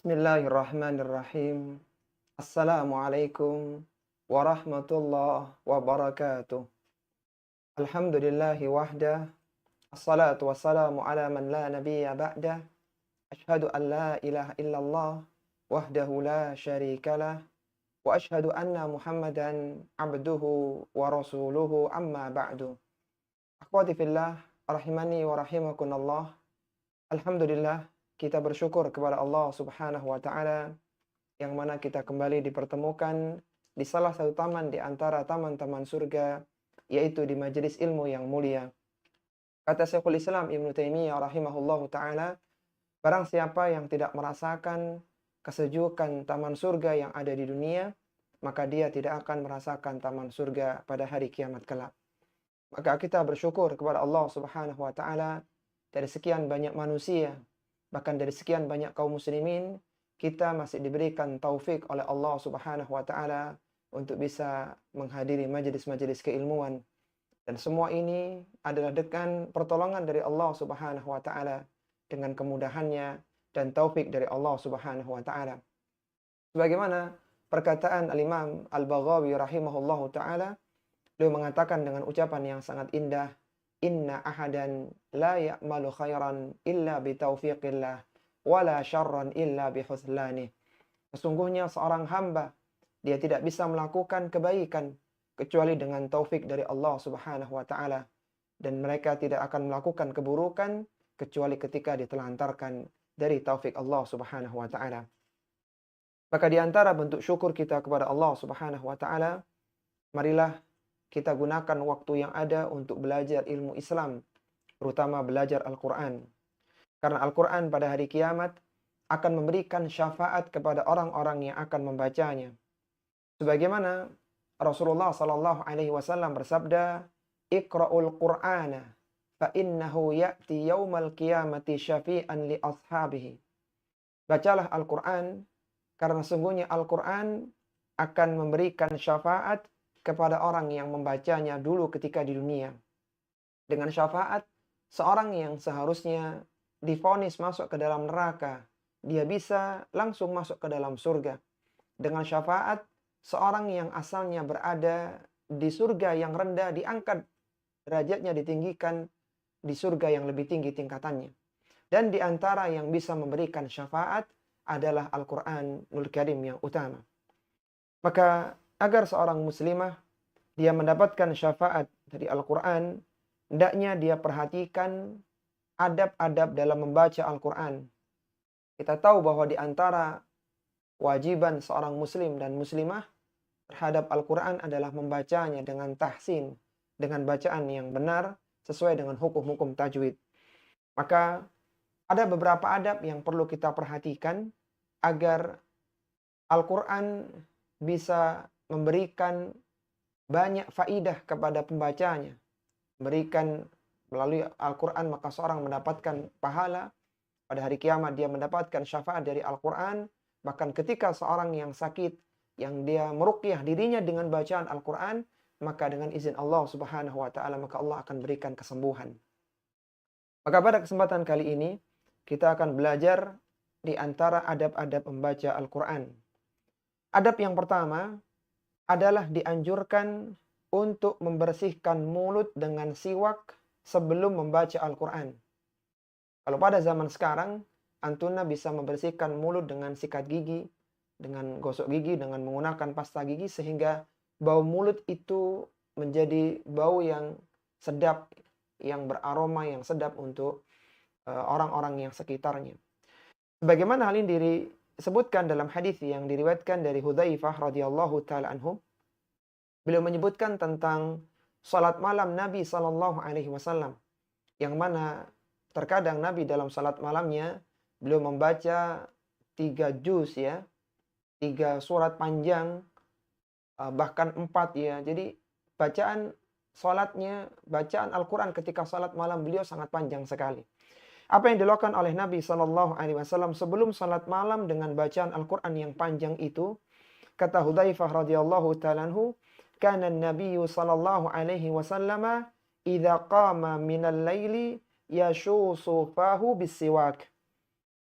Bismillahirrahmanirrahim. Assalamualaikum warahmatullahi wabarakatuh. Alhamdulillahi wahdah. Assalatu wassalamu ala man la nabiyya ba'dah. Ashhadu an la ilaha illallah wahdahu la syarikalah. Wa ashhadu anna Muhammadan abduhu wa rasuluhu amma ba'du. Akhwati fillah, rahimani wa rahimakumullah. Alhamdulillah, kita bersyukur kepada Allah Subhanahu wa taala yang mana kita kembali dipertemukan di salah satu taman di antara taman-taman surga, yaitu di majelis ilmu yang mulia. Kata Syekhul Islam Ibnu Taimiyah rahimahullahu taala, barang siapa yang tidak merasakan kesejukan taman surga yang ada di dunia, maka dia tidak akan merasakan taman surga pada hari kiamat kelak. Maka kita bersyukur kepada Allah Subhanahu wa taala dari sekian banyak manusia, bahkan dari sekian banyak kaum muslimin, kita masih diberikan taufik oleh Allah Subhanahu wa taala untuk bisa menghadiri majelis-majelis keilmuan. Dan semua ini adalah dengan pertolongan dari Allah Subhanahu wa taala, dengan kemudahannya dan taufik dari Allah Subhanahu wa taala. Sebagaimana perkataan Al-Imam Al-Baghawi rahimahullahu taala, beliau mengatakan dengan ucapan yang sangat indah, "Inna ahadan la ya'malu khairan illa bitaufiqillah wala syarran illa bihusnlanih." Sesungguhnya seorang hamba, dia tidak bisa melakukan kebaikan kecuali dengan taufik dari Allah Subhanahu wa taala, dan mereka tidak akan melakukan keburukan kecuali ketika ditelantarkan dari taufik Allah Subhanahu wa taala. Maka di antara bentuk syukur kita kepada Allah Subhanahu wa taala, marilah kita gunakan waktu yang ada untuk belajar ilmu Islam, terutama belajar Al-Quran. Karena Al-Quran pada hari kiamat akan memberikan syafaat kepada orang-orang yang akan membacanya. Sebagaimana Rasulullah Sallallahu Alaihi Wasallam bersabda, "Iqra'ul Qur'ana, fa innahu ya'ti yaumal qiyamati syafi'an li ashabihi." Bacalah Al-Quran, karena sungguhnya Al-Quran akan memberikan syafaat kepada orang yang membacanya dulu ketika di dunia. Dengan syafaat, seorang yang seharusnya divonis masuk ke dalam neraka, dia bisa langsung masuk ke dalam surga. Dengan syafaat, seorang yang asalnya berada di surga yang rendah diangkat, derajatnya ditinggikan di surga yang lebih tinggi tingkatannya. Dan di antara yang bisa memberikan syafaat adalah Al-Quranul Karim yang utama. Maka agar seorang muslimah dia mendapatkan syafaat dari Al-Quran, hendaknya dia perhatikan adab-adab dalam membaca Al-Quran. Kita tahu bahwa di antara kewajiban seorang muslim dan muslimah terhadap Al-Quran adalah membacanya dengan tahsin, dengan bacaan yang benar sesuai dengan hukum-hukum tajwid. Maka ada beberapa adab yang perlu kita perhatikan agar Al-Quran bisa memberikan banyak faidah kepada pembacanya. Berikan melalui Al-Quran, maka seorang mendapatkan pahala. Pada hari kiamat dia mendapatkan syafaat dari Al-Quran. Bahkan ketika seorang yang sakit, yang dia meruqyah dirinya dengan bacaan Al-Quran, maka dengan izin Allah Subhanahu wa taala, maka Allah akan berikan kesembuhan. Maka pada kesempatan kali ini, kita akan belajar di antara adab-adab membaca Al-Quran. Adab yang pertama adalah dianjurkan untuk membersihkan mulut dengan siwak sebelum membaca Al-Quran. Kalau pada zaman sekarang, antuna bisa membersihkan mulut dengan sikat gigi, dengan gosok gigi, dengan menggunakan pasta gigi, sehingga bau mulut itu menjadi bau yang sedap, yang beraroma, yang sedap untuk orang-orang yang sekitarnya. Sebagaimana hal ini disebutkan dalam hadis yang diriwayatkan dari Hudzaifah radhiyallahu taala anhu, beliau menyebutkan tentang salat malam Nabi sallallahu alaihi wasallam, yang mana terkadang Nabi dalam salat malamnya beliau membaca 3 juz ya, 3 surat panjang, bahkan 4 ya. Jadi bacaan salatnya, bacaan Al-Quran ketika salat malam beliau sangat panjang sekali. Apa yang dilakukan oleh Nabi Shallallahu Alaihi Wasallam sebelum salat malam dengan bacaan Al-Quran yang panjang itu, kata Hudzaifah radhiyallahu ta'ala anhu, "Kana an-nabiy sallallahu alaihi wasallam idza qama minal laili yashusu fahu bisiwak."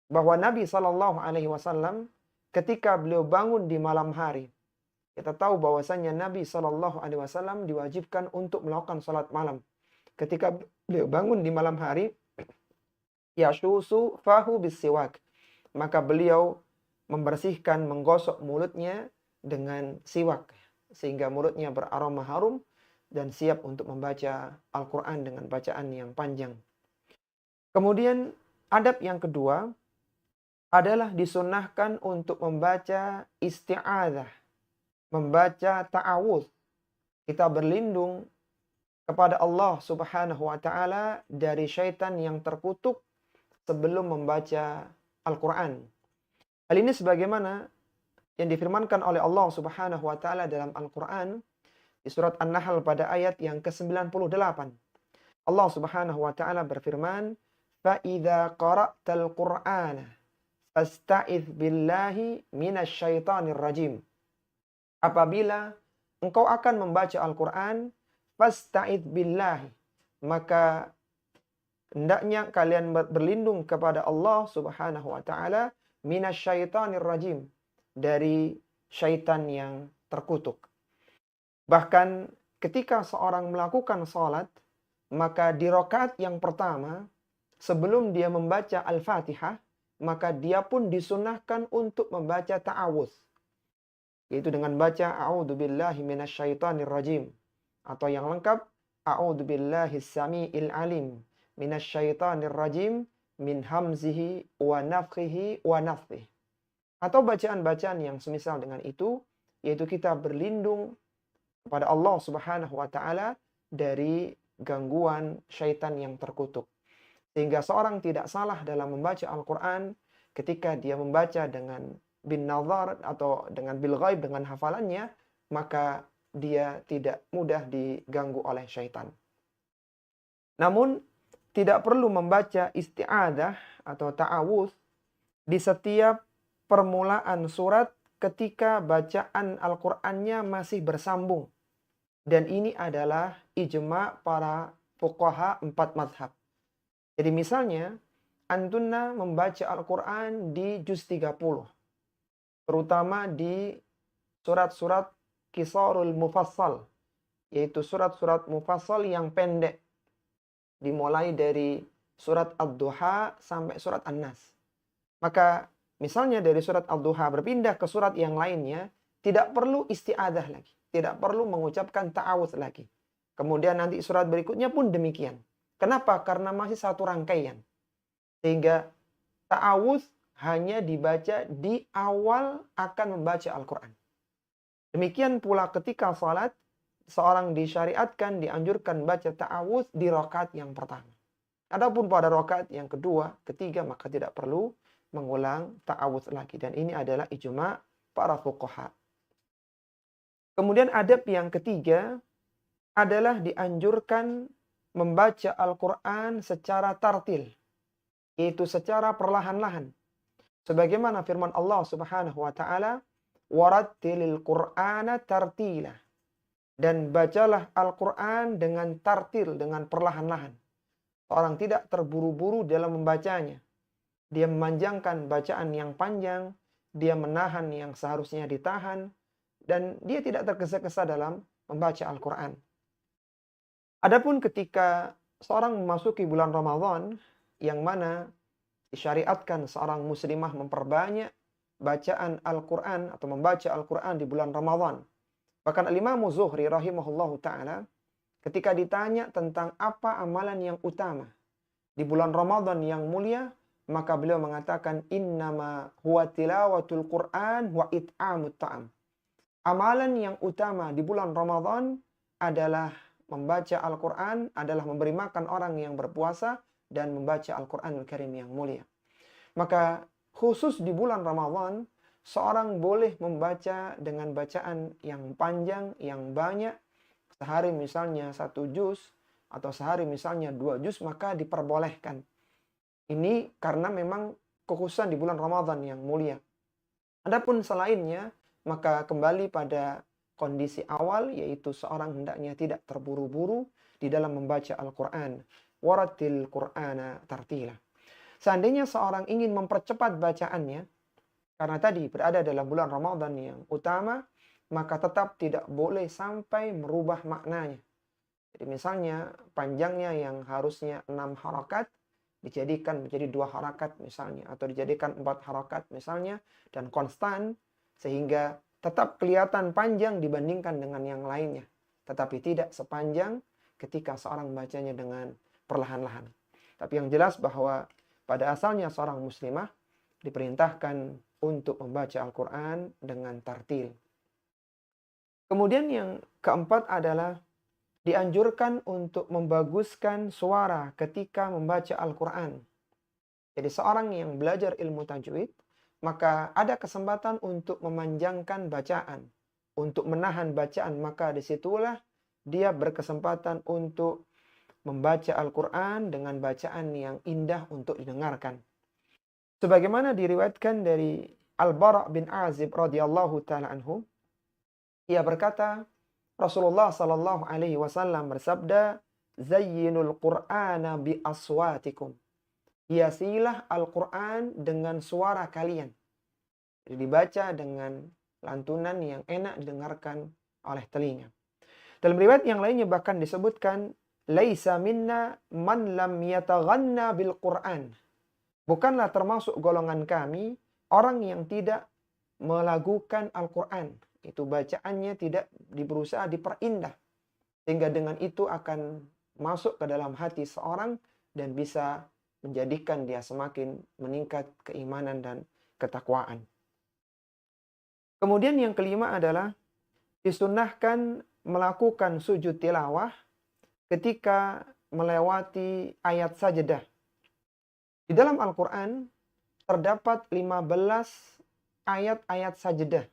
bahwa Nabi Shallallahu Alaihi Wasallam ketika beliau bangun di malam hari, kita tahu bahwasanya Nabi Shallallahu Alaihi Wasallam diwajibkan untuk melakukan sholat malam. Ketika beliau bangun di malam hari, yashusu fahu bisiwak, maka beliau membersihkan, menggosok mulutnya dengan siwak, sehingga mulutnya beraroma harum dan siap untuk membaca Al-Quran dengan bacaan yang panjang. Kemudian adab yang kedua adalah disunnahkan untuk membaca isti'adzah, membaca ta'awudz. Kita berlindung kepada Allah Subhanahu wa taala dari syaitan yang terkutuk sebelum membaca Al-Quran. Hal ini sebagaimana yang difirmankan oleh Allah Subhanahu wa taala dalam Al-Quran di surat An-Nahl pada ayat yang ke-98. Allah Subhanahu wa taala berfirman, "Fa-idza qara'tal Qur'ana fasta'idz billahi minasyaitonir rajim." Apabila engkau akan membaca Al-Quran, fasta'idz billahi, maka hendaknya kalian berlindung kepada Allah Subhanahu wa taala minasyaitonir rajim, dari syaitan yang terkutuk. Bahkan ketika seorang melakukan salat, maka di rakaat yang pertama sebelum dia membaca Al-Fatihah, maka dia pun disunahkan untuk membaca ta'awudz, yaitu dengan baca a'udzubillahi minasyaitonir rajim, atau yang lengkap a'udzubillahis samiil alim minasyaitonir rajim min hamzihi wa nafthihi wa nafthihi. Atau bacaan-bacaan yang semisal dengan itu, yaitu kita berlindung kepada Allah Subhanahu wa taala dari gangguan syaitan yang terkutuk. Sehingga seorang tidak salah dalam membaca Al-Quran ketika dia membaca dengan bin nazar atau dengan bil ghaib, dengan hafalannya, maka dia tidak mudah diganggu oleh syaitan. Namun tidak perlu membaca isti'adzah atau ta'awudz di setiap permulaan surat ketika bacaan Al-Qur'annya masih bersambung. Dan ini adalah ijma' para fuqaha 4 mazhab. Jadi misalnya, antunna membaca Al-Quran di juz 30. Terutama di surat-surat Qisarul Mufassal, yaitu surat-surat mufassal yang pendek. Dimulai dari surat Ad-Duha sampai surat An-Nas. Maka misalnya dari surat Ad-Duha berpindah ke surat yang lainnya, tidak perlu isti'adzah lagi. Tidak perlu mengucapkan ta'awudz lagi. Kemudian nanti surat berikutnya pun demikian. Kenapa? Karena masih satu rangkaian. Sehingga ta'awudz hanya dibaca di awal akan membaca Al-Quran. Demikian pula ketika salat, seorang disyariatkan, dianjurkan baca ta'awudz di rakaat yang pertama. Adapun pada rakaat yang kedua, ketiga, maka tidak perlu mengulang ta'awudz lagi. Dan ini adalah ijma' para fuqaha. Kemudian adab yang ketiga adalah dianjurkan membaca Al-Quran secara tartil, yaitu secara perlahan-lahan. Sebagaimana firman Allah Subhanahu wa taala, "Warattilil Qur'ana tartila." Dan bacalah Al-Quran dengan tartil, dengan perlahan-lahan. Orang tidak terburu-buru dalam membacanya. Dia memanjangkan bacaan yang panjang, dia menahan yang seharusnya ditahan, dan dia tidak tergesa-gesa dalam membaca Al-Quran. Adapun ketika seorang memasuki bulan Ramadan, yang mana disyariatkan seorang muslimah memperbanyak bacaan Al-Quran atau membaca Al-Quran di bulan Ramadan. Bahkan Al-Imam Zuhri rahimahullahu ta'ala ketika ditanya tentang apa amalan yang utama di bulan Ramadan yang mulia, maka beliau mengatakan, "Innama huwa tilawatul Qur'an wa it'amut ta'am." Amalan yang utama di bulan Ramadan adalah membaca Al-Quran, adalah memberi makan orang yang berpuasa, dan membaca Al-Quranul Karim yang mulia. Maka khusus di bulan Ramadan, seorang boleh membaca dengan bacaan yang panjang, yang banyak. Sehari misalnya 1 juz, atau sehari misalnya 2 juz, maka diperbolehkan. Ini karena memang kekhususan di bulan Ramadan yang mulia. Adapun selainnya, maka kembali pada kondisi awal, yaitu seorang hendaknya tidak terburu-buru di dalam membaca Al-Quran. Warattil Qur'ana tartila. Seandainya seorang ingin mempercepat bacaannya, karena tadi berada dalam bulan Ramadan yang utama, maka tetap tidak boleh sampai merubah maknanya. Jadi misalnya panjangnya yang harusnya 6 harakat, dijadikan menjadi 2 harakat misalnya, atau dijadikan 4 harakat misalnya, dan konstan, sehingga tetap kelihatan panjang dibandingkan dengan yang lainnya. Tetapi tidak sepanjang ketika seorang bacanya dengan perlahan-lahan. Tapi yang jelas bahwa pada asalnya seorang muslimah diperintahkan untuk membaca Al-Quran dengan tartil. Kemudian yang keempat adalah dianjurkan untuk membaguskan suara ketika membaca Al-Quran. Jadi seorang yang belajar ilmu tajwid, maka ada kesempatan untuk memanjangkan bacaan. Untuk menahan bacaan, maka disitulah dia berkesempatan untuk membaca Al-Quran dengan bacaan yang indah untuk didengarkan. Sebagaimana diriwayatkan dari Al-Bara' bin Azib radhiyallahu ta'ala anhu, ia berkata, Rasulullah sallallahu alaihi wasallam bersabda, "Zayyinul Qur'ana bi aswatikum." Hiasilah Al-Qur'an dengan suara kalian. Jadi dibaca dengan lantunan yang enak didengarkan oleh telinga. Dalam riwayat yang lainnya bahkan disebutkan, "Laisa minna man lam yataghanna bil Qur'an." Bukanlah termasuk golongan kami orang yang tidak melagukan Al-Qur'an. Itu bacaannya tidak berusaha diperindah. Sehingga dengan itu akan masuk ke dalam hati seorang dan bisa menjadikan dia semakin meningkat keimanan dan ketakwaan. Kemudian yang kelima adalah disunnahkan melakukan sujud tilawah ketika melewati ayat sajdah. Di dalam Al-Quran terdapat 15 ayat-ayat sajdah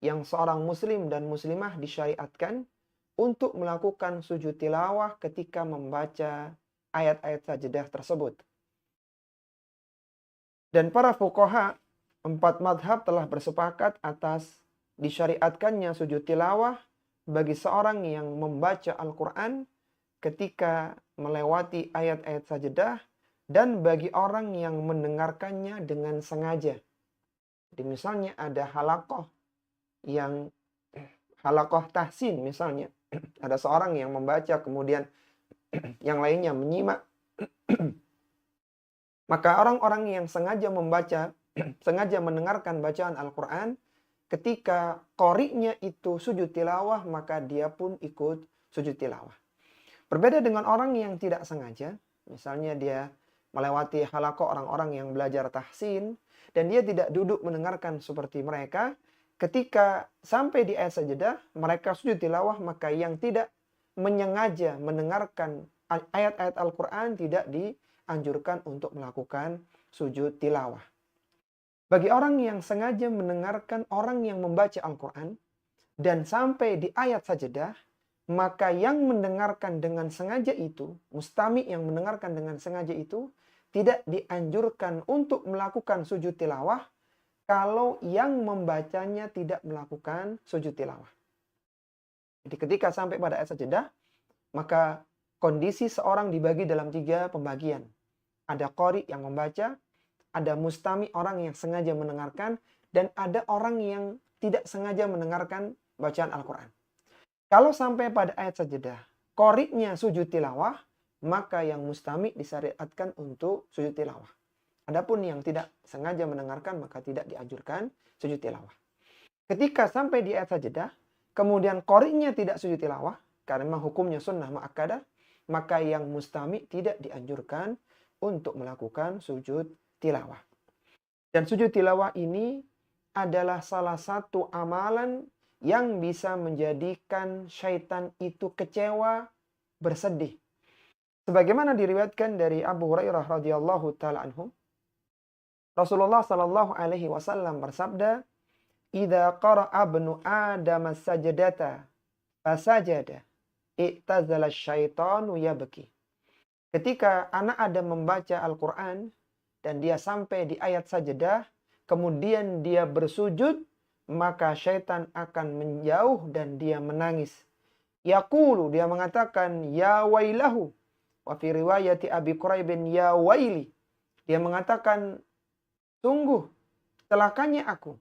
yang seorang muslim dan muslimah disyariatkan untuk melakukan sujud tilawah ketika membaca ayat-ayat sajdah tersebut. Dan para fuqaha 4 madhab telah bersepakat atas disyariatkannya sujud tilawah bagi seorang yang membaca Al-Quran ketika melewati ayat-ayat sajdah dan bagi orang yang mendengarkannya dengan sengaja. Jadi misalnya ada halaqah yang halaqah tahsin misalnya. Ada seorang yang membaca kemudian yang lainnya menyimak. Maka orang-orang yang sengaja membaca, sengaja mendengarkan bacaan Al-Quran, ketika qori'nya itu sujud tilawah, maka dia pun ikut sujud tilawah. Berbeda dengan orang yang tidak sengaja, misalnya dia melewati halaqah orang-orang yang belajar tahsin, dan dia tidak duduk mendengarkan seperti mereka, ketika sampai di ayat sajdah, mereka sujud tilawah, maka yang tidak menyengaja mendengarkan ayat-ayat Al-Quran tidak dianjurkan untuk melakukan sujud tilawah. Bagi orang yang sengaja mendengarkan orang yang membaca Al-Quran, dan sampai di ayat sajdah, maka yang mendengarkan dengan sengaja itu, mustami yang mendengarkan dengan sengaja itu, tidak dianjurkan untuk melakukan sujud tilawah kalau yang membacanya tidak melakukan sujud tilawah. Jadi ketika sampai pada ayat sajdah, maka kondisi seorang dibagi dalam 3 pembagian. Ada qori yang membaca, ada mustami orang yang sengaja mendengarkan, dan ada orang yang tidak sengaja mendengarkan bacaan Al-Quran. Kalau sampai pada ayat sajdah, qori'nya sujud tilawah, maka yang mustami disyariatkan untuk sujud tilawah. Adapun yang tidak sengaja mendengarkan, maka tidak dianjurkan sujud tilawah. Ketika sampai di ayat sajdah, kemudian qori'nya tidak sujud tilawah, karena memang hukumnya sunnah mu'akkadah, maka yang mustami tidak dianjurkan untuk melakukan sujud tilawah. Dan sujud tilawah ini adalah salah satu amalan yang bisa menjadikan syaitan itu kecewa, bersedih. Sebagaimana diriwayatkan dari Abu Hurairah radhiyallahu taala anhu, Rasulullah sallallahu alaihi wasallam bersabda, "Idza qara'a ibnu Adam as-sajdata fasajada, i'tazala asyaitanu yabki." Ketika anak Adam membaca Al-Quran dan dia sampai di ayat sajdah, kemudian dia bersujud, maka syaitan akan menjauh dan dia menangis. Yaqulu, dia mengatakan, ya wailahu. Wa fi riwayati Abi Quraibin, ya waili. Dia mengatakan, sungguh celakanya aku.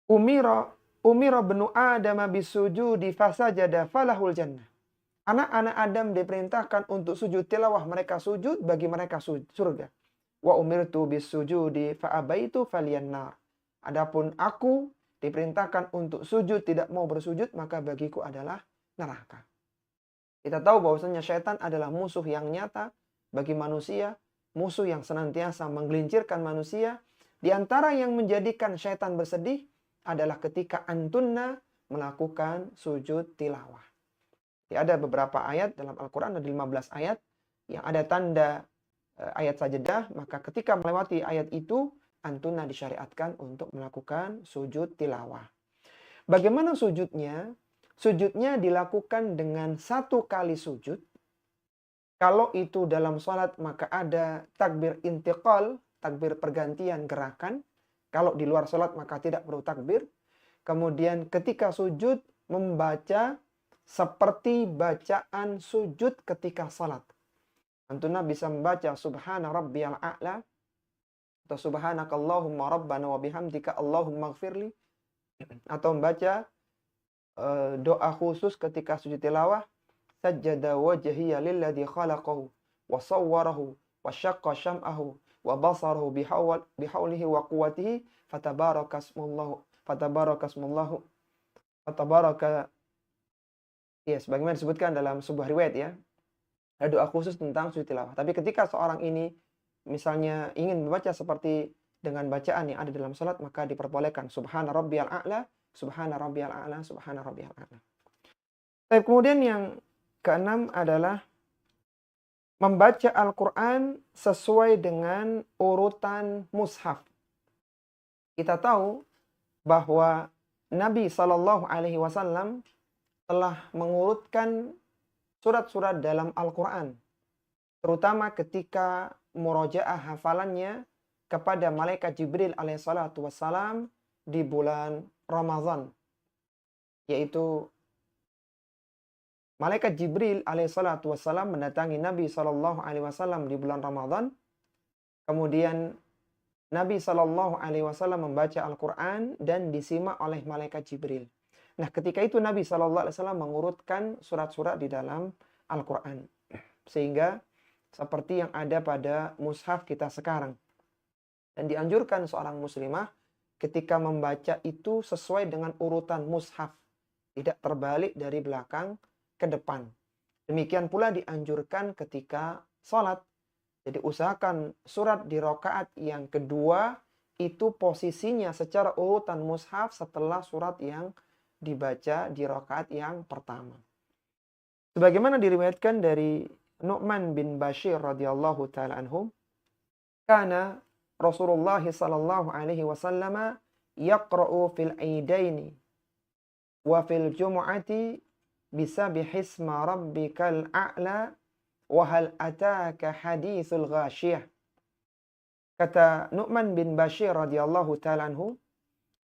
Umira benu Adam bisujudi fasajada falahul jannah. Anak-anak Adam diperintahkan untuk sujud tilawah, mereka sujud, bagi mereka surga. Wa umirtu bisujudi fa'abaitu faliyannar. Adapun aku diperintahkan untuk sujud, tidak mau bersujud, maka bagiku adalah neraka. Kita tahu bahwasanya syaitan adalah musuh yang nyata bagi manusia, musuh yang senantiasa menggelincirkan manusia. Di antara yang menjadikan syaitan bersedih adalah ketika antunna melakukan sujud tilawah. Ada beberapa ayat dalam Al-Quran, ada 15 ayat yang ada tanda ayat sajadah, maka ketika melewati ayat itu, antunna disyariatkan untuk melakukan sujud tilawah. Bagaimana sujudnya? Sujudnya dilakukan dengan 1 kali sujud. Kalau itu dalam sholat, maka ada takbir intiqal, takbir pergantian gerakan. Kalau di luar sholat, maka tidak perlu takbir. Kemudian ketika sujud, membaca seperti bacaan sujud ketika salat. Antuna bisa membaca subhana rabbiyal a'la atau subhanakallahumma rabbana wa bihamdika allahumma gfirli, atau membaca doa khusus ketika sujud tilawah, sajjada wajhiya lilladzi khalaqahu wa sawwarahu wa syaqqa syam'ahu wa basarahu bihaulihi wa quwwatihi fatabarakasmullahu ya, sebagaimana disebutkan dalam sebuah riwayat ya. Ada doa khusus tentang sujud tilawah. Tapi ketika seorang ini misalnya ingin membaca seperti dengan bacaan yang ada dalam salat, maka diperbolehkan subhana rabbiyal a'la, subhana rabbiyal a'la, subhana rabbiyal a'la. Tapi kemudian yang keenam adalah membaca Al-Quran sesuai dengan urutan mushaf. Kita tahu bahwa Nabi SAW telah mengurutkan surat-surat dalam Al-Quran, terutama ketika murojaah hafalannya kepada malaikat Jibril alaihissalatu wassalam di bulan Ramadan, yaitu malaikat Jibril alaihissalatu wassalam mendatangi Nabi SAW di bulan Ramadan. Kemudian Nabi SAW membaca Al-Quran dan disimak oleh malaikat Jibril. Nah, ketika itu Nabi SAW mengurutkan surat-surat di dalam Al-Quran. Sehingga seperti yang ada pada mushaf kita sekarang. Dan dianjurkan seorang muslimah ketika membaca itu sesuai dengan urutan mushaf. Tidak terbalik dari belakang ke depan. Demikian pula dianjurkan ketika sholat. Jadi usahakan surat di rakaat yang kedua itu posisinya secara urutan mushaf setelah surat yang dibaca di rakaat yang pertama. Sebagaimana diriwayatkan dari Nu'man bin Bashir radhiyallahu taala anhu, kana Rasulullah sallallahu alaihi wasallam yaqra'u fil aidaini wa fil jumu'ati bisabihisma rabbikal a'la wa hal ataka hadithul ghashiyah. Kata Nu'man bin Bashir radhiyallahu taala anhu,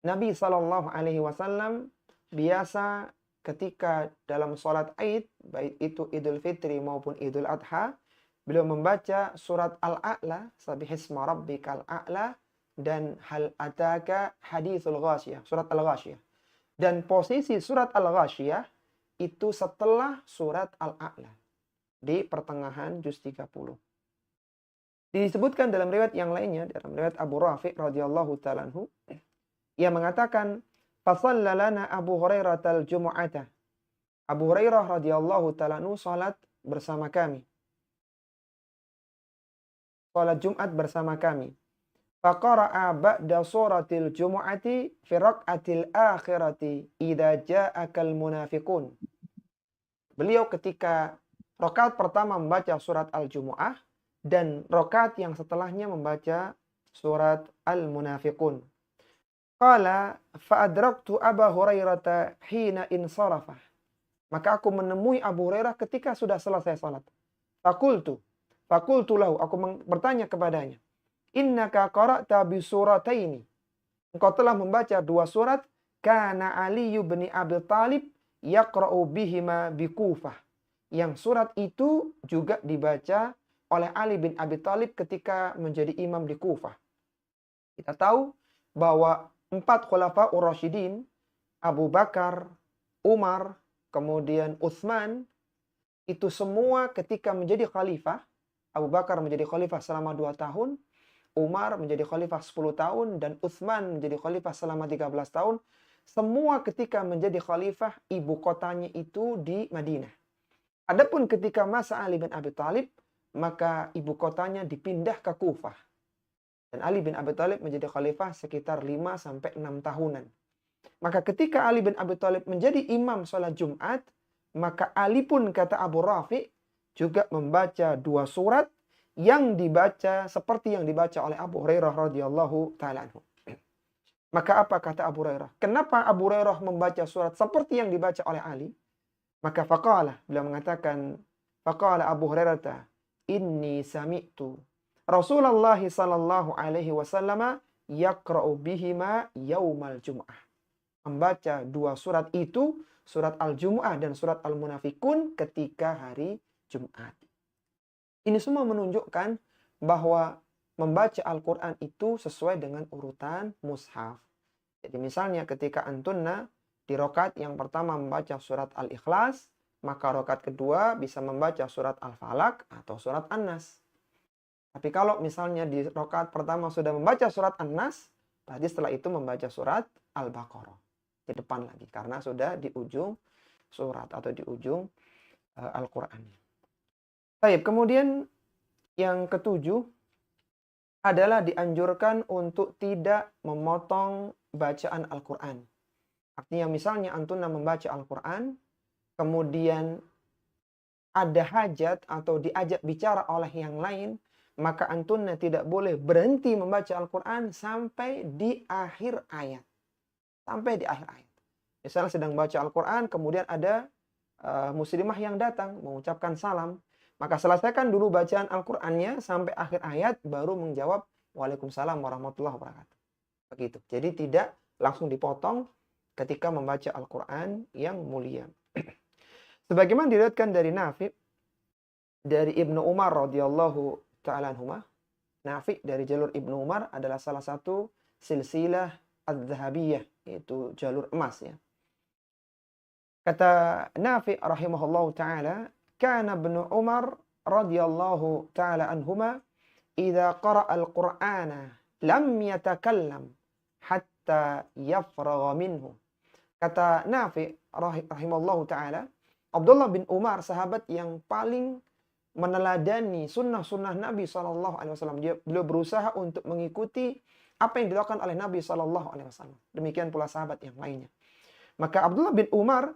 Nabi sallallahu alaihi wasallam biasa ketika dalam sholat Aid, baik itu Idul Fitri maupun Idul Adha, beliau membaca surat Al-A'la, Sabihisma Rabbikal A'la, dan Hal Ataka Hadithul Ghashiyah, surat Al-Ghashiyah. Dan posisi surat Al-Ghashiyah itu setelah surat Al-A'la, di pertengahan juz 30. Disebutkan dalam riwayat yang lainnya, dalam riwayat Abu Rafi' radhiyallahu ta'ala anhu, ia mengatakan, fasalla lana Abu Hurairah al-Jumu'ata. Abu Hurairah radhiyallahu ta'ala anhu salat bersama kami. Salat Jumat bersama kami. Faqara'a ba'da suratil Jumu'ati fi raq'atil akhirati idza ja'akal munafiqun. Beliau ketika rakaat pertama membaca surat Al-Jumu'ah dan rakaat yang setelahnya membaca surat Al-Munafiqun. Qala fa'adraktu Aba Hurairah hina insarafa. Maka aku menemui Abu Hurairah ketika sudah selesai salat. Fakultu lahu, aku bertanya kepadanya, innaka qara'ta bi surataini. Engkau telah membaca 2 surat, kana Ali bin Abi Thalib yaqra'u bihima bi Kufah. Yang surat itu juga dibaca oleh Ali bin Abi Thalib ketika menjadi imam di Kufah. Kita tahu bahwa 4 Khulafaur Rasyidin, Abu Bakar, Umar, kemudian Utsman, itu semua ketika menjadi khalifah, Abu Bakar menjadi khalifah selama 2 tahun, Umar menjadi khalifah 10 tahun, dan Utsman menjadi khalifah selama 13 tahun. Semua ketika menjadi khalifah, ibu kotanya itu di Madinah. Adapun ketika masa Ali bin Abi Thalib, maka ibu kotanya dipindah ke Kufah. Dan Ali bin Abi Thalib menjadi khalifah sekitar 5-6 tahunan. Maka ketika Ali bin Abi Thalib menjadi imam sholat Jumat, maka Ali pun, kata Abu Rafi, juga membaca 2 surat yang dibaca seperti yang dibaca oleh Abu Hurairah radhiyallahu taala anhu. Maka apa kata Abu Hurairah? Kenapa Abu Hurairah membaca surat seperti yang dibaca oleh Ali? Maka faqala, beliau mengatakan, faqala Abu Hurairah, inni sami'tu Rasulullah sallallahu alaihi wasallam yaqra'u bihima yaumal jum'ah. Membaca 2 surat itu, surat Al-Jumu'ah dan surat Al-Munafikun ketika hari Jumat. Ini semua menunjukkan bahwa membaca Al-Quran itu sesuai dengan urutan mushaf. Jadi misalnya ketika antunna di rakaat yang pertama membaca surat Al-Ikhlas, maka rakaat kedua bisa membaca surat Al-Falaq atau surat An-Nas. Tapi kalau misalnya di rakaat pertama sudah membaca surat An-Nas, berarti setelah itu membaca surat Al-Baqarah di depan lagi, karena sudah di ujung surat atau di ujung Al-Qur'annya. Baik, kemudian yang ketujuh adalah dianjurkan untuk tidak memotong bacaan Al-Qur'an. Artinya misalnya antuna membaca Al-Qur'an, kemudian ada hajat atau diajak bicara oleh yang lain, maka antunna tidak boleh berhenti membaca Al-Quran sampai di akhir ayat. Sampai di akhir ayat. Misalnya sedang baca Al-Quran, kemudian ada muslimah yang datang mengucapkan salam. Maka selesaikan dulu bacaan Al-Qurannya sampai akhir ayat, baru menjawab Waalaikumsalam warahmatullahi wabarakatuh. Begitu. Jadi tidak langsung dipotong ketika membaca Al-Quran yang mulia. Sebagaimana diriwayatkan dari Nafi, dari Ibnu Umar radhiyallahu ta'ala anhuma. Nafi dari jalur Ibnu Umar adalah salah satu silsilah az-zahabiyah, yaitu jalur emas ya. Kata Nafi rahimahullahu ta'ala, kana Ibnu Umar radhiyallahu ta'ala anhuma idza qara'a al-Qur'ana lam yatakallam hatta yafragha minhu. Kata Nafi rahimahullahu ta'ala, Abdullah bin Umar, sahabat yang paling meneladani sunnah-sunnah Nabi SAW. Beliau berusaha untuk mengikuti apa yang dilakukan oleh Nabi SAW. Demikian pula sahabat yang lainnya. Maka Abdullah bin Umar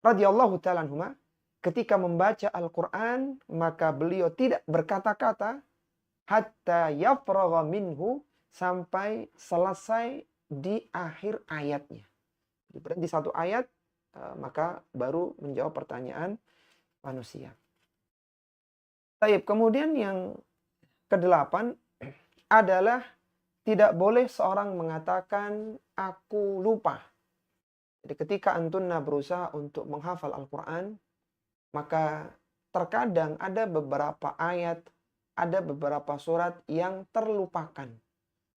radhiyallahu ta'ala anhuma, ketika membaca Al-Quran, maka beliau tidak berkata-kata hatta yafragha minhu, sampai selesai di akhir ayatnya. Berhenti satu ayat, maka baru menjawab pertanyaan manusia. Baik, kemudian yang ke-8 adalah tidak boleh seorang mengatakan aku lupa. Jadi ketika antunna berusaha untuk menghafal Al-Quran, maka terkadang ada beberapa ayat, ada beberapa surat yang terlupakan.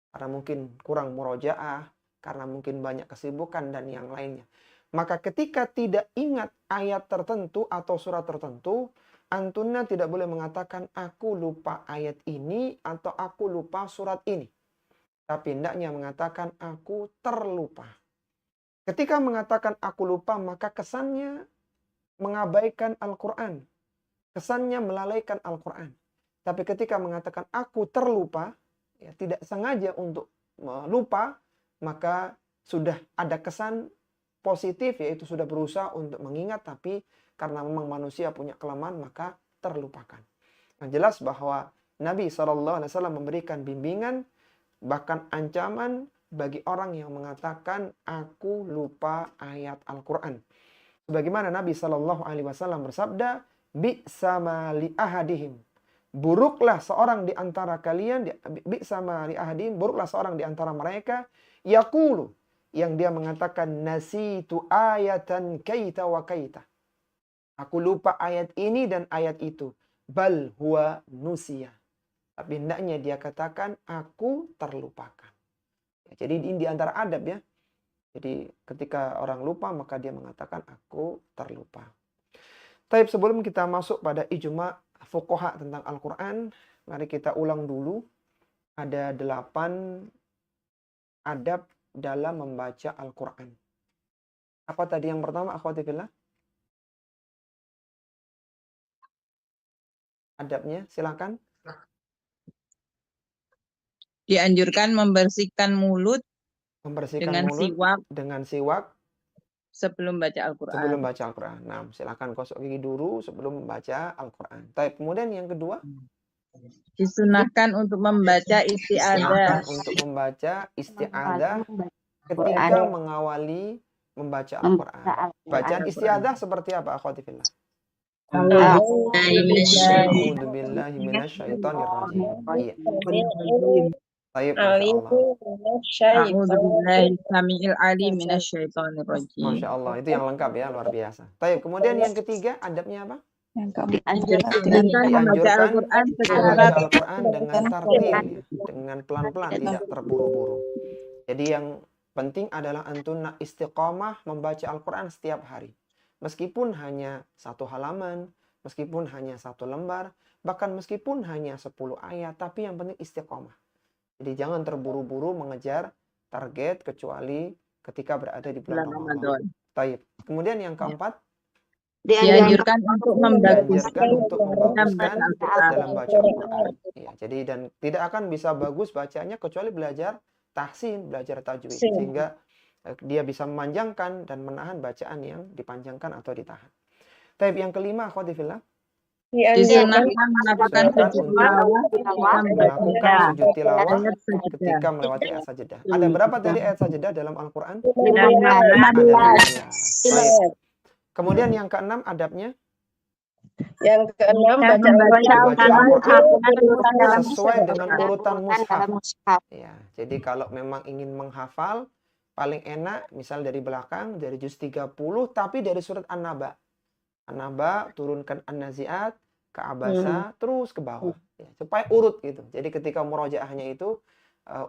Karena mungkin kurang murojaah, karena mungkin banyak kesibukan dan yang lainnya. Maka ketika tidak ingat ayat tertentu atau surat tertentu, antunna tidak boleh mengatakan aku lupa ayat ini atau aku lupa surat ini. Tapi hendaknya mengatakan aku terlupa. Ketika mengatakan aku lupa, maka kesannya mengabaikan Al-Quran. Kesannya melalaikan Al-Quran. Tapi ketika mengatakan aku terlupa, ya, tidak sengaja untuk lupa, maka sudah ada kesan positif, yaitu sudah berusaha untuk mengingat, tapi karena memang manusia punya kelemahan, maka terlupakan. Nah, jelas bahwa Nabi SAW memberikan bimbingan, bahkan ancaman bagi orang yang mengatakan aku lupa ayat Al-Quran. Sebagaimana Nabi SAW bersabda, bi'sa ma li ahadihim. Buruklah seorang di antara kalian, bi'sa ma li ahadihim, buruklah seorang di antara mereka, yaqulu, yang dia mengatakan nasitu ayatan kaita wa kaita. Aku lupa ayat ini dan ayat itu. bal huwa nusiya. Tapi hendaknya dia katakan aku terlupakan. Ya, jadi ini di antara adab ya. Jadi ketika orang lupa maka dia mengatakan aku terlupa. Tapi sebelum kita masuk pada ijma fuqaha tentang Al-Quran, mari kita ulang dulu. Ada 8 adab dalam membaca Al-Quran. Apa tadi yang pertama, akhwati fillah? Adabnya, silakan. Dianjurkan membersihkan mulut Membersihkan dengan mulut siwak dengan siwak sebelum baca Al-Quran. sebelum baca Al-Quran. Nah, silakan gosok gigi dulu sebelum membaca Al-Quran. Kemudian yang kedua, Disunahkan untuk membaca silakan isti'adzah untuk membaca isti'adzah ketika mengawali membaca Al-Quran. Bacaan isti'adzah seperti apa, akhwati fillah? A'udzu billahi minasyaitonir rajim. Iya. Baik, Masya Allah. A'udzubillahi samiil alim minasyaitonir rajim. Masya Allah, itu yang lengkap ya, luar biasa. Baik, kemudian yang ketiga, adabnya apa? Dianjurkan membaca Dianjurkan Al-Quran secara membaca Al-Quran dengan tartil, ya, dengan pelan-pelan, tidak terburu-buru. Jadi yang penting adalah antuna istiqomah membaca Al-Quran setiap hari. Meskipun hanya 1 halaman, meskipun hanya 1 lembar, bahkan meskipun hanya 10 ayat, tapi yang penting istiqomah. Jadi jangan terburu-buru mengejar target kecuali ketika berada di bulan Ramadan. Taib. Kemudian yang keempat, dianjurkan untuk dianjurkan membaguskan untuk membaguskan dalam baca Al-Quran. Al-Quran. Ya, jadi dan tidak akan bisa bagus bacanya kecuali belajar tahsin, belajar tajwid, sehingga dia bisa memanjangkan dan menahan bacaan yang dipanjangkan atau ditahan. Taib yang kelima, akhwati fillah, Disunahkan melakukan sujud tilawah ketika melewati ayat sajadah. Ada berapa tadi ayat sajadah dalam Al-Quran? Ada 15. Baik. Kemudian yang keenam adabnya? Yang keenam baca Al-Quran sesuai dengan urutan mushaf. Ya, jadi kalau memang ingin menghafal, paling enak misal dari belakang, dari juz 30, tapi dari surat An-Naba. An-Naba, turunkan An-Nazi'at, ke Abasa, terus ke bawah. Ya, supaya urut gitu. Jadi ketika murojaahnya itu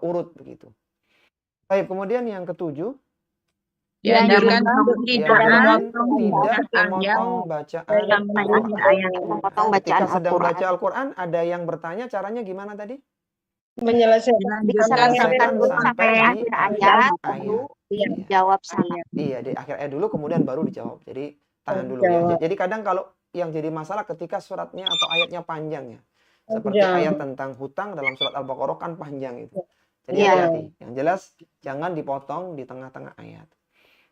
urut begitu. Baik, kemudian yang ketujuh, dianjurkan tidak memotong bacaan Al-Quran. Ketika sedang baca Al-Quran, ada yang bertanya caranya gimana tadi? Menyelesaikan sampai di akhir ayat. Jawab salah. Iya, di akhir ayat dulu kemudian baru dijawab. Jadi tahan dulu ya. Jadi kadang kalau yang jadi masalah ketika suratnya atau ayatnya panjang ya. Seperti ayat tentang hutang dalam surat Al-Baqarah kan panjang itu. Jadi hati-hati. Yang jelas jangan dipotong di tengah-tengah ayat.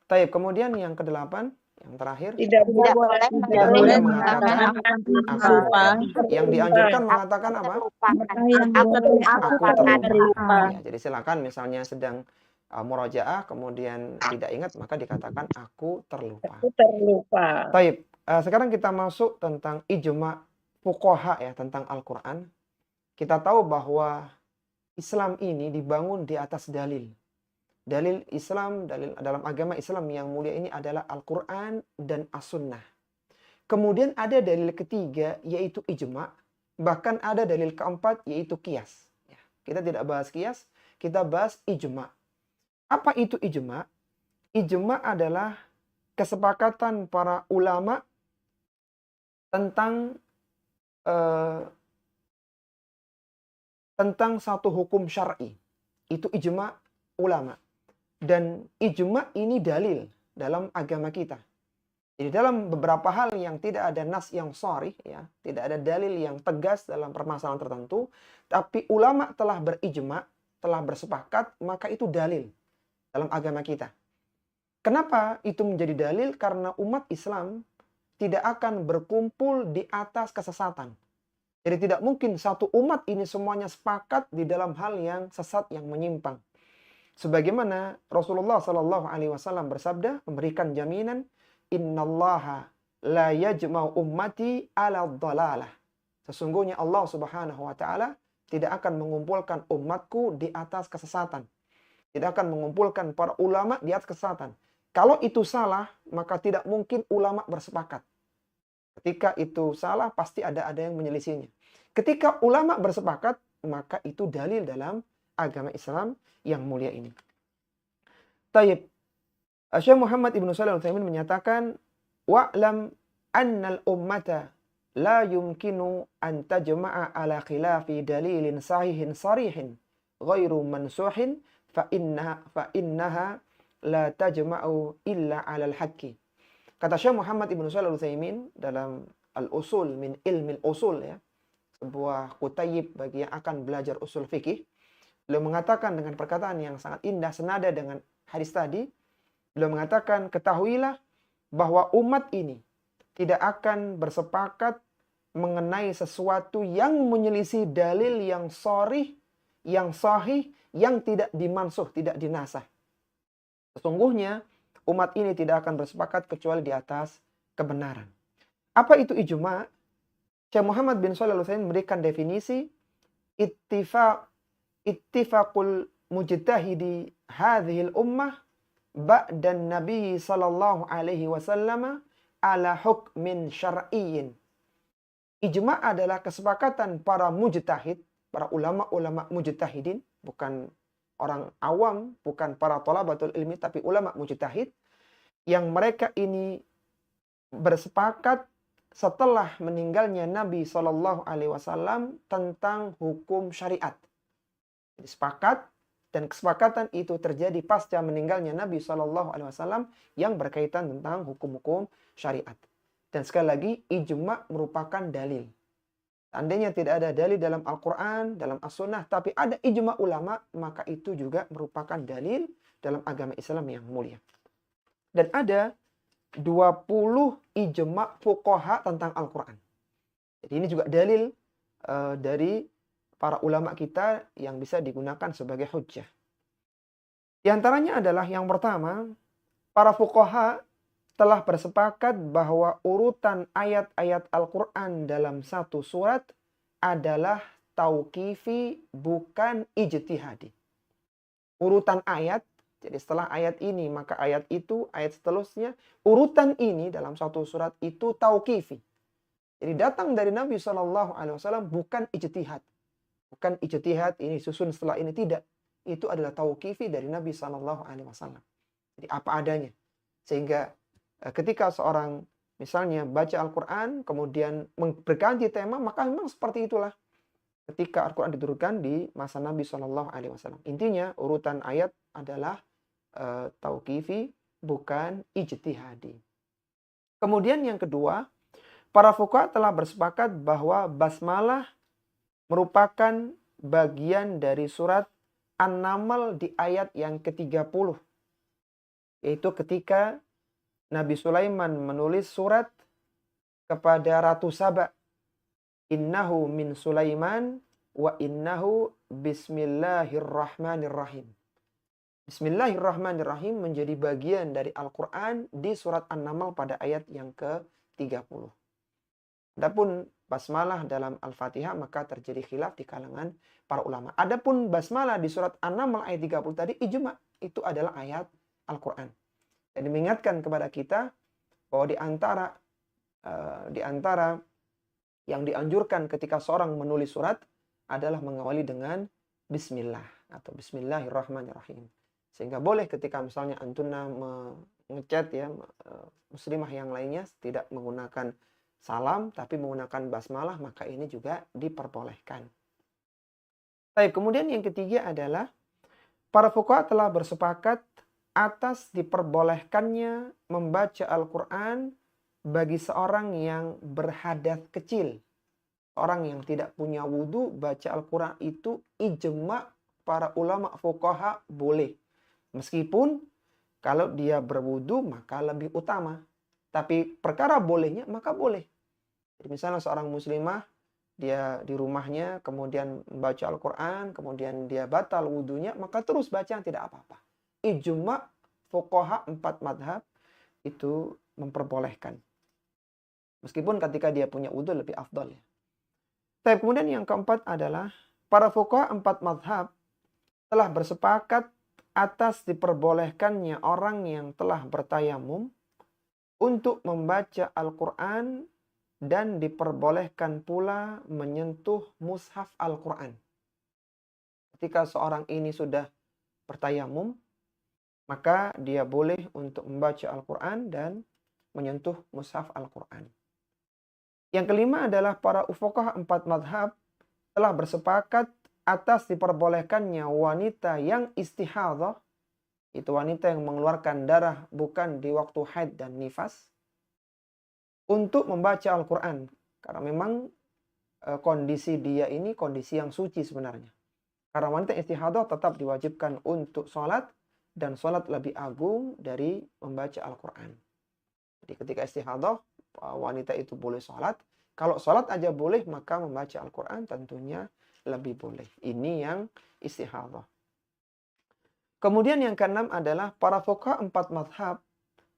Taib, kemudian yang ke-8, yang terakhir, tidak boleh mengatakan apa. Yang dianjurkan mengatakan apa? Aku terlupa. Ya, jadi silakan misalnya sedang murojaah kemudian tidak ingat maka dikatakan aku terlupa. Taib, sekarang kita masuk tentang ijma fuqaha ya tentang Al-Quran. Kita tahu bahwa Islam ini dibangun di atas dalil. Dalil Islam, dalil dalam agama Islam yang mulia ini adalah Al-Quran dan As-Sunnah. Kemudian ada dalil ketiga yaitu ijma. Bahkan ada dalil keempat yaitu qiyas. Ya, kita tidak bahas qiyas, kita bahas ijma. Apa itu ijma? Ijma adalah kesepakatan para ulama tentang satu hukum syar'i. Itu ijma ulama. Dan ijma ini dalil dalam agama kita. Jadi dalam beberapa hal yang tidak ada nas yang sharih, ya, tidak ada dalil yang tegas dalam permasalahan tertentu, tapi ulama telah berijma, telah bersepakat, maka itu dalil dalam agama kita. Kenapa itu menjadi dalil? Karena umat Islam tidak akan berkumpul di atas kesesatan. Jadi tidak mungkin satu umat ini semuanya sepakat di dalam hal yang sesat, yang menyimpang. Sebagaimana Rasulullah Shallallahu Alaihi Wasallam bersabda, memberikan jaminan, Innallaha la yajma'u ummati ala dhalalah. Sesungguhnya Allah Subhanahu Wa Taala tidak akan mengumpulkan umatku di atas kesesatan. Tidak akan mengumpulkan para ulama di atas kesesatan. Kalau itu salah, maka tidak mungkin ulama bersepakat. Ketika itu salah, pasti ada yang menyelisihinya. Ketika ulama bersepakat, maka itu dalil dalam agama Islam yang mulia ini. Taib. Syekh Muhammad Ibnu Shalih Al-Utsaimin menyatakan, wa'lam annal ummata la yumkinu an tajma'a ala khilafi dalilin sahihin sarihin ghairu mansuhin fa innaha la tajma'u illa 'alal haqqi. Kata Syekh Muhammad Ibnu Shalih Al-Utsaimin dalam Al-Usul min Ilmil Usul, ya, sebuah kutayib bagi yang akan belajar usul fikih. Beliau mengatakan dengan perkataan yang sangat indah senada dengan hadis tadi. Beliau mengatakan, ketahuilah bahwa umat ini tidak akan bersepakat mengenai sesuatu yang menyelisih dalil yang sharih, yang sahih, yang tidak dimansuh, tidak dinasah. Sesungguhnya umat ini tidak akan bersepakat kecuali di atas kebenaran. Apa itu ijma'? Syekh Muhammad bin Shalih Al-Utsaimin memberikan definisi ittifaqul mujtahidi hadhil ummah ba'dan Nabi sallallahu alaihi wasallam ala hukmin syar'iyyin. Ijma' adalah kesepakatan para mujtahid, para ulama-ulama mujtahidin, bukan orang awam, bukan para thalabatul ilmi, tapi ulama mujtahid, yang mereka ini bersepakat setelah meninggalnya Nabi sallallahu alaihi wasallam tentang hukum syariat. Jadi sepakat, dan kesepakatan itu terjadi pasca meninggalnya Nabi SAW yang berkaitan tentang hukum-hukum syariat. Dan sekali lagi, ijma' merupakan dalil. Seandainya tidak ada dalil dalam Al-Quran, dalam As-Sunnah, tapi ada ijma' ulama, maka itu juga merupakan dalil dalam agama Islam yang mulia. Dan ada 20 ijma' fuqaha tentang Al-Quran. Jadi ini juga dalil dari para ulama kita yang bisa digunakan sebagai hujjah. Di antaranya adalah yang pertama, para fuqaha telah bersepakat bahwa urutan ayat-ayat Al-Quran dalam satu surat adalah tauqifi, bukan ijtihadi. Urutan ayat, jadi setelah ayat ini maka ayat itu, ayat seterusnya, urutan ini dalam satu surat itu tauqifi. Jadi datang dari Nabi SAW, bukan ijtihad. Bukan ijtihad, ini susun setelah ini, tidak. Itu adalah tauqifi dari Nabi SAW. Jadi apa adanya. Sehingga ketika seorang misalnya baca Al-Quran, kemudian berganti tema, maka memang seperti itulah. Ketika Al-Quran diturunkan di masa Nabi SAW. Intinya urutan ayat adalah tauqifi, bukan ijtihadi. Kemudian yang kedua, para fuqaha telah bersepakat bahwa basmalah merupakan bagian dari surat An-Naml di ayat yang ke-30. Yaitu ketika Nabi Sulaiman menulis surat kepada Ratu Saba. Innahu min Sulaiman wa innahu bismillahirrahmanirrahim. Bismillahirrahmanirrahim menjadi bagian dari Al-Quran di surat An-Naml pada ayat yang ke-30. Adapun basmalah dalam Al-Fatihah maka terjadi khilaf di kalangan para ulama. Adapun basmalah di surat An-Naml ayat 30 tadi ijma', itu adalah ayat Al-Quran. Jadi mengingatkan kepada kita bahwa di antara yang dianjurkan ketika seorang menulis surat adalah mengawali dengan bismillah atau bismillahirrahmanirrahim. Sehingga boleh ketika misalnya antuna mengechat ya muslimah yang lainnya tidak menggunakan salam tapi menggunakan basmalah, maka ini juga diperbolehkan. Baik, kemudian yang ketiga adalah para fuqaha telah bersepakat atas diperbolehkannya membaca Al-Quran bagi seorang yang berhadas kecil. Orang yang tidak punya wudhu baca Al-Quran itu ijma' para ulama fuqaha boleh. Meskipun kalau dia berwudhu maka lebih utama. Tapi perkara bolehnya maka boleh. Jadi misalnya seorang muslimah dia di rumahnya kemudian membaca Al-Quran, kemudian dia batal wudhunya, maka terus baca tidak apa-apa. Ijma' fuqaha 4 madhab itu memperbolehkan. Meskipun ketika dia punya wudhu lebih afdal ya. Tapi kemudian yang keempat adalah para fuqaha 4 madhab telah bersepakat atas diperbolehkannya orang yang telah bertayamum untuk membaca Al-Quran dan diperbolehkan pula menyentuh mushaf Al-Quran. Ketika seorang ini sudah bertayamum, maka dia boleh untuk membaca Al-Quran dan menyentuh mushaf Al-Quran. Yang kelima adalah para ufuqah 4 madhab telah bersepakat atas diperbolehkannya wanita yang istihadhah, itu wanita yang mengeluarkan darah bukan di waktu haid dan nifas, untuk membaca Al-Quran. Karena memang kondisi dia ini kondisi yang suci sebenarnya. Karena wanita istihadhah tetap diwajibkan untuk sholat, dan sholat lebih agung dari membaca Al-Quran. Jadi ketika istihadhah, wanita itu boleh sholat. Kalau sholat aja boleh, maka membaca Al-Quran tentunya lebih boleh. Ini yang istihadhah. Kemudian yang keenam adalah para fuqaha 4 mazhab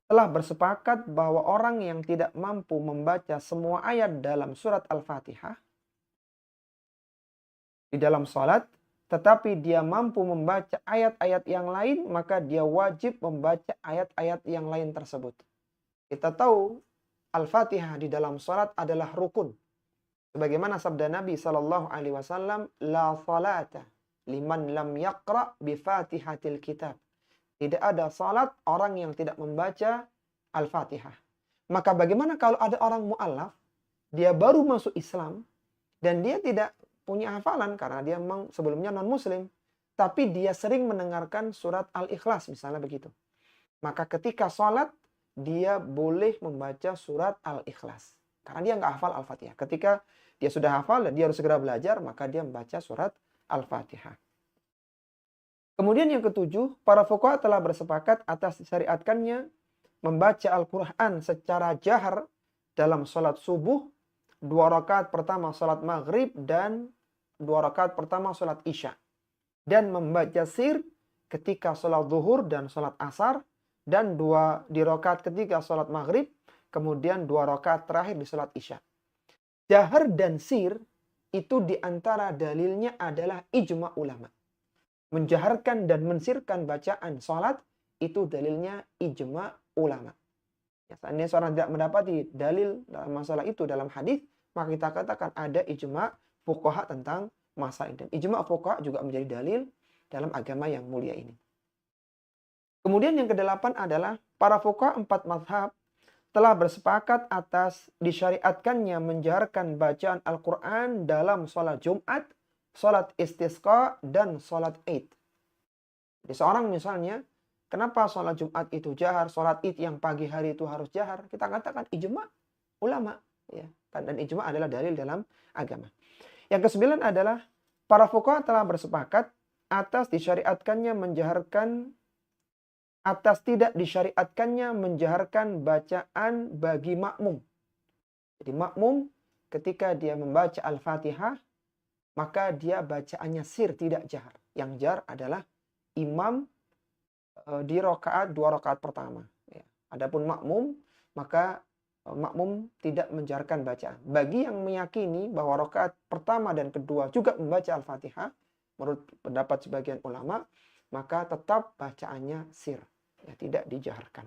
telah bersepakat bahwa orang yang tidak mampu membaca semua ayat dalam surat Al-Fatihah di dalam sholat, tetapi dia mampu membaca ayat-ayat yang lain, maka dia wajib membaca ayat-ayat yang lain tersebut. Kita tahu Al-Fatihah di dalam sholat adalah rukun. Sebagaimana sabda Nabi SAW, La salata liman lam yaqra bi fatihatil kitab. Tidak ada salat orang yang tidak membaca Al-Fatihah. Maka bagaimana kalau ada orang mu'alaf, dia baru masuk Islam, dan dia tidak punya hafalan karena dia memang sebelumnya non-muslim, tapi dia sering mendengarkan surat Al-Ikhlas misalnya begitu. Maka ketika sholat, dia boleh membaca surat Al-Ikhlas. Karena dia nggak hafal Al-Fatihah. Ketika dia sudah hafal dan dia harus segera belajar, maka dia membaca surat Al-Fatihah. Kemudian yang ketujuh, para fuqaha telah bersepakat atas disyariatkannya membaca Al-Quran secara jahar dalam sholat subuh, 2 rakaat pertama sholat maghrib, dan 2 rakaat pertama sholat isya. Dan membaca sir ketika sholat zuhur dan sholat asar, dan 2 di rakaat ketiga sholat maghrib, kemudian 2 rakaat terakhir di sholat isya. Jahar dan sir itu diantara dalilnya adalah ijma ulama. Menjaharkan dan mensirkan bacaan sholat itu dalilnya ijma ulama. Ya, seandainya seorang tidak mendapati dalil dalam masalah itu dalam hadis, maka kita katakan ada ijma fuqaha tentang masalah ini. Dan ijma fuqaha juga menjadi dalil dalam agama yang mulia ini. Kemudian yang kedelapan adalah para fuqaha 4 mazhab telah bersepakat atas disyariatkannya menjaharkan bacaan Al-Quran dalam sholat Jumat, sholat istisqa, dan sholat Id. Jadi seorang misalnya, kenapa sholat Jumat itu jahar, sholat Id yang pagi hari itu harus jahar? Kita katakan ijma ulama. Ya. Dan ijma adalah dalil dalam agama. Yang kesembilan adalah para fuqaha telah bersepakat atas disyariatkannya menjaharkan, atas tidak disyariatkannya menjaharkan bacaan bagi makmum. Jadi makmum ketika dia membaca Al-Fatihah, maka dia bacaannya sir, tidak jahar. Yang jar adalah imam di rakaat 2 rakaat pertama. Ya. Adapun makmum, maka makmum tidak menjaharkan bacaan. Bagi yang meyakini bahwa rakaat pertama dan kedua juga membaca Al-Fatihah, menurut pendapat sebagian ulama, maka tetap bacaannya sir, ya, tidak dijaharkan.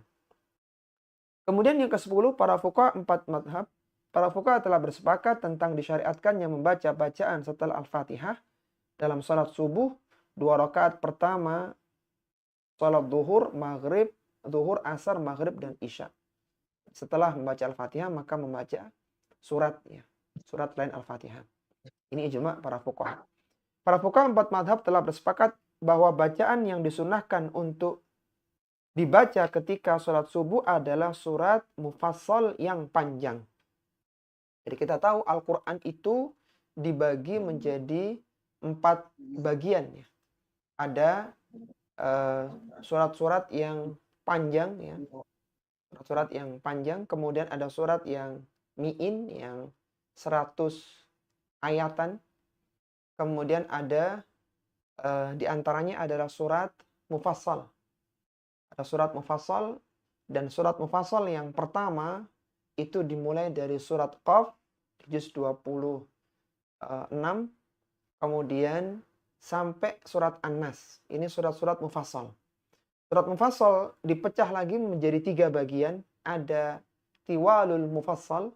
Kemudian yang ke-10, para fuqaha 4 madhab, para fuqaha telah bersepakat tentang disyariatkannya membaca bacaan setelah Al-Fatihah dalam salat subuh, 2 rakaat pertama, salat zuhur, maghrib, zuhur, asar, maghrib, dan isya. Setelah membaca Al-Fatihah, maka membaca surat, ya, surat lain Al-Fatihah. Ini ijma para fuqaha. Para fuqaha 4 madhab telah bersepakat bahwa bacaan yang disunahkan untuk dibaca ketika sholat subuh adalah surat mufassal yang panjang. Jadi kita tahu Al-Quran itu dibagi menjadi 4 bagian. Ya. Ada surat-surat yang panjang, ya. Surat yang panjang, kemudian ada surat yang mi'in, yang 100 ayatan. Kemudian ada di antaranya adalah surat mufassal. Ada surat mufassal, dan surat mufassal yang pertama itu dimulai dari surat Qaf, juz 26, kemudian sampai surat An-Nas. Ini surat-surat mufassal. Surat mufassal dipecah lagi menjadi 3 bagian. Ada tiwalul mufassal,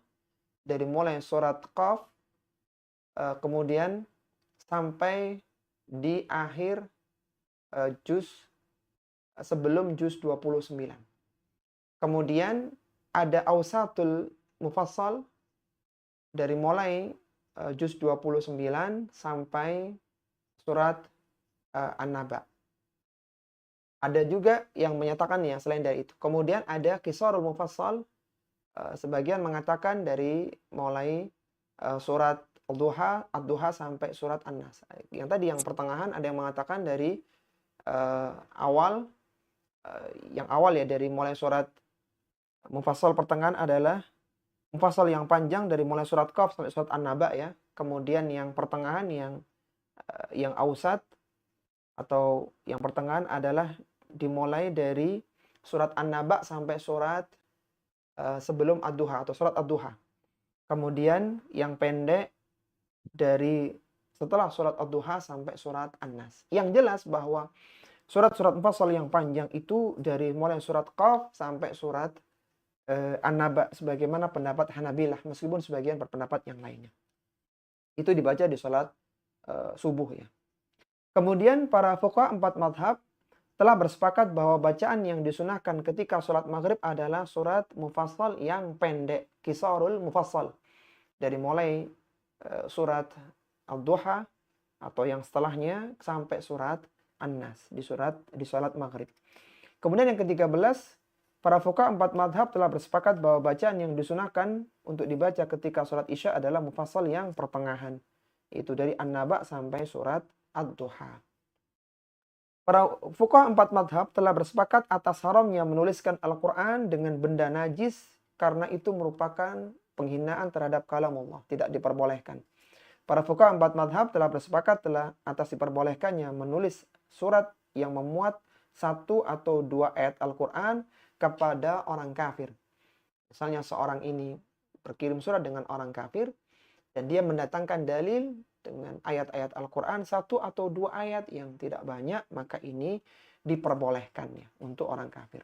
dari mulai surat Qaf kemudian sampai di akhir juz sebelum juz 29. Kemudian ada Awsatul Mufassal dari mulai juz 29 sampai surat An-Naba. Ada juga yang menyatakan yang selain dari itu. Kemudian ada Qisarul Mufassal, sebagian mengatakan dari mulai surat Ad-Duha sampai surat An-Nas. Yang tadi yang pertengahan ada yang mengatakan dari awal yang awal ya, dari mulai surat Mufassal pertengahan adalah Mufassal yang panjang dari mulai surat Qaf sampai surat An-Naba ya. Kemudian yang pertengahan yang ausat atau yang pertengahan adalah dimulai dari surat An-Naba sampai surat sebelum Ad-Duha atau surat Ad-Duha. Kemudian yang pendek dari setelah surat Ad-Duha sampai surat An-Nas. Yang jelas bahwa surat-surat mufassal yang panjang itu dari mulai surat Qaf sampai surat An-Naba sebagaimana pendapat Hanabilah, meskipun sebagian berpendapat yang lainnya. Itu dibaca di salat subuh ya. Kemudian para fuqaha 4 madhab telah bersepakat bahwa bacaan yang disunahkan ketika sholat maghrib adalah surat mufassal yang pendek, Qisarul Mufassal. Dari mulai surat Ad-Duha atau yang setelahnya sampai surat An-Nas di salat maghrib. Kemudian yang ke-13, para fuqaha 4 madhab telah bersepakat bahwa bacaan yang disunahkan untuk dibaca ketika sholat isya adalah mufassal yang pertengahan. Itu dari An-Naba sampai surat Ad-Duha. Para fuqaha 4 madhab telah bersepakat atas haramnya menuliskan Al-Quran dengan benda najis karena itu merupakan penghinaan terhadap kalamullah, tidak diperbolehkan. Para fuqaha 4 madhab telah bersepakat atas diperbolehkannya menulis surat yang memuat 1 atau 2 ayat Al-Quran kepada orang kafir. Misalnya seorang ini berkirim surat dengan orang kafir dan dia mendatangkan dalil dengan ayat-ayat Al-Quran 1 atau 2 ayat yang tidak banyak, maka ini diperbolehkan ya untuk orang kafir.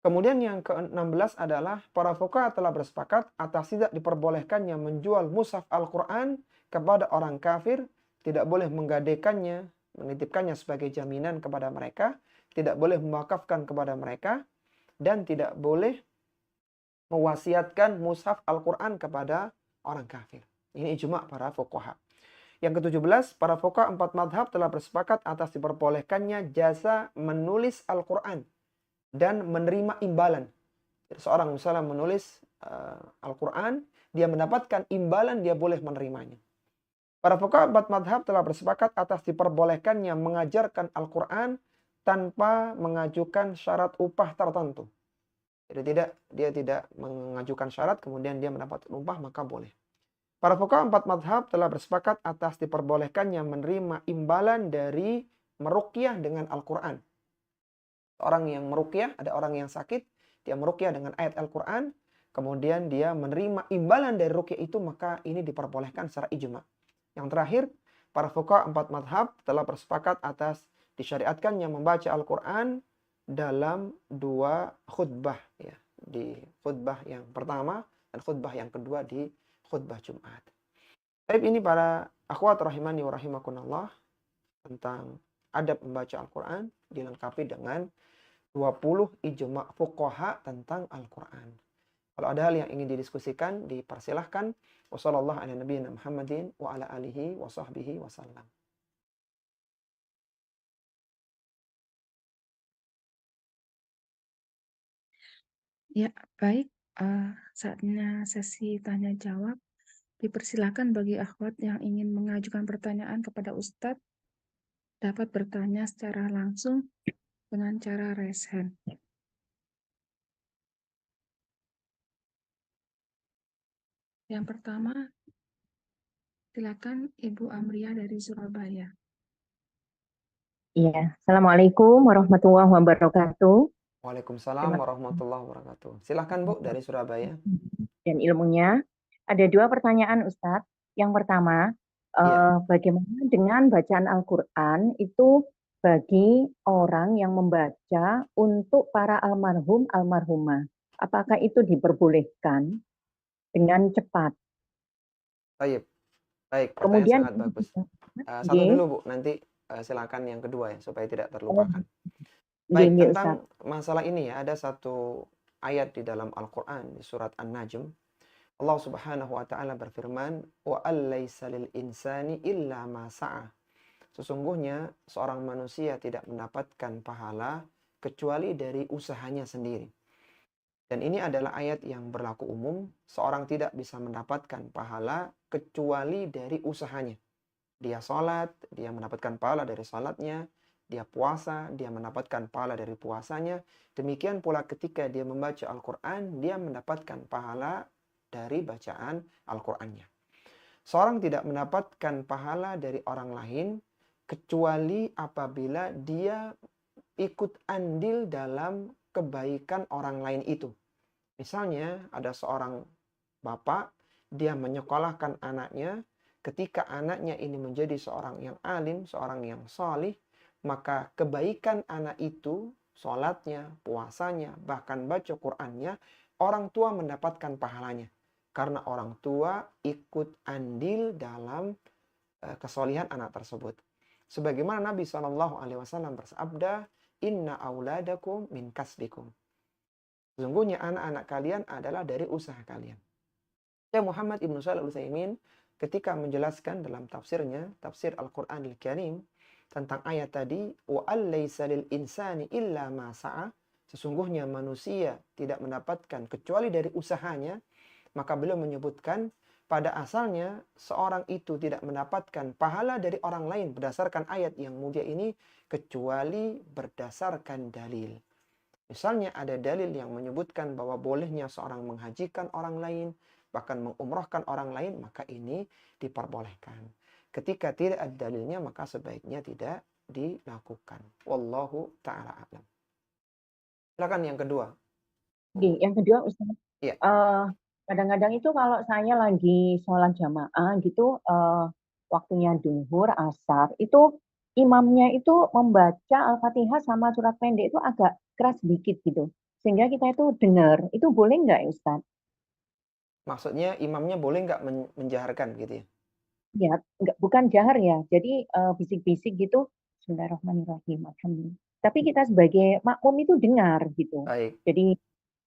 Kemudian yang ke-16 adalah para fuqaha telah bersepakat atas tidak diperbolehkannya menjual mushaf Al-Quran kepada orang kafir, tidak boleh menggadaikannya, menitipkannya sebagai jaminan kepada mereka, tidak boleh mewakafkan kepada mereka, dan tidak boleh mewasiatkan mushaf Al-Quran kepada orang kafir. Ini ijma' para fuqaha. Yang ke-17, para fuqaha 4 madhab telah bersepakat atas diperbolehkannya jasa menulis Al-Quran dan menerima imbalan. Jadi seorang misalnya menulis Al-Quran, dia mendapatkan imbalan, dia boleh menerimanya. Para fuqaha 4 madhab telah bersepakat atas diperbolehkannya mengajarkan Al-Quran tanpa mengajukan syarat upah tertentu. Jadi dia tidak mengajukan syarat, kemudian dia mendapatkan upah, maka boleh. Para fuqaha 4 madhab telah bersepakat atas diperbolehkannya menerima imbalan dari meruqyah dengan Al-Quran. Orang yang meruqyah, ada orang yang sakit, dia meruqyah dengan ayat Al-Quran, kemudian dia menerima imbalan dari ruqyah itu, maka ini diperbolehkan secara ijma'. Yang terakhir, para fuqaha 4 madhab telah bersepakat atas disyariatkannya membaca Al-Quran dalam 2 khutbah ya, di khutbah yang pertama dan khutbah yang kedua di khutbah Jumat. Baik, ini para akhwat rahimani wa rahimakumullah tentang adab membaca Al-Quran dilengkapi dengan 20 ijma' fuqaha tentang Al-Quran. Kalau ada hal yang ingin didiskusikan, dipersilahkan. Wassallallahu ala nabiyina Muhammadin wa ala alihi wa sahbihi wasallam. Ya, baik. Saatnya sesi tanya jawab. Dipersilakan bagi akhwat yang ingin mengajukan pertanyaan kepada Ustadz dapat bertanya secara langsung dengan cara raise hand. Yang pertama, silakan Ibu Amria dari Surabaya. Iya, Assalamualaikum warahmatullahi wabarakatuh. Waalaikumsalam warahmatullahi wabarakatuh. Silahkan Bu dari Surabaya. Dan ilmunya, ada 2 pertanyaan Ustadz. Yang pertama, bagaimana dengan bacaan Al-Quran itu bagi orang yang membaca untuk para almarhum almarhumah? Apakah itu diperbolehkan dengan cepat. Baik, pertanyaan Kemudian sangat bagus. Satu nggih, dulu Bu, nanti silakan yang kedua ya supaya tidak oh, terlupakan. nggih Baik, nggih Ustaz. tentang masalah ini ya, ada satu ayat di dalam Al-Qur'an di surat An-Najm. Allah Subhanahu wa taala berfirman, "Wa allaisa lil insani illa ma sa'a." Sesungguhnya seorang manusia tidak mendapatkan pahala kecuali dari usahanya sendiri. Dan ini adalah ayat yang berlaku umum, seorang tidak bisa mendapatkan pahala kecuali dari usahanya. Dia sholat, dia mendapatkan pahala dari sholatnya. Dia puasa, dia mendapatkan pahala dari puasanya. Demikian pula ketika dia membaca Al-Quran, dia mendapatkan pahala dari bacaan Al-Qurannya. Seorang tidak mendapatkan pahala dari orang lain kecuali apabila dia ikut andil dalam kebaikan orang lain itu. Misalnya ada seorang bapak, dia menyekolahkan anaknya, ketika anaknya ini menjadi seorang yang alim, seorang yang solih, maka kebaikan anak itu, sholatnya, puasanya, bahkan baca Qur'annya, orang tua mendapatkan pahalanya. Karena orang tua ikut andil dalam kesolihan anak tersebut. Sebagaimana Nabi SAW bersabda, "Inna auladakum min kasbikum." Sesungguhnya anak-anak kalian adalah dari usaha kalian. Syekh Muhammad Ibnu Shalih Al-Utsaimin ketika menjelaskan dalam tafsirnya, tafsir Al-Qur'anil Karim tentang ayat tadi, wa allaisa lil insani illa ma sa'a, sesungguhnya manusia tidak mendapatkan kecuali dari usahanya, maka beliau menyebutkan pada asalnya seorang itu tidak mendapatkan pahala dari orang lain berdasarkan ayat yang mulia ini kecuali berdasarkan dalil. Misalnya ada dalil yang menyebutkan bahwa bolehnya seorang menghajikan orang lain, bahkan mengumrahkan orang lain, maka ini diperbolehkan. Ketika tidak ada dalilnya, maka sebaiknya tidak dilakukan. Wallahu ta'ala a'lam. Silakan yang kedua. Yang kedua Ustaz, Iya. kadang-kadang itu kalau saya lagi sholat jamaah gitu, waktunya duhur, asar, itu imamnya itu membaca Al-Fatihah sama surat pendek itu agak keras sedikit gitu. Sehingga kita itu dengar. Itu boleh nggak ya Ustaz? Maksudnya imamnya boleh nggak menjaharkan gitu ya? Ya, bukan jahar ya. Jadi bisik-bisik gitu. Bismillahirrahmanirrahim. Alhamdulillah. Tapi kita sebagai makmum itu dengar gitu. Baik. Jadi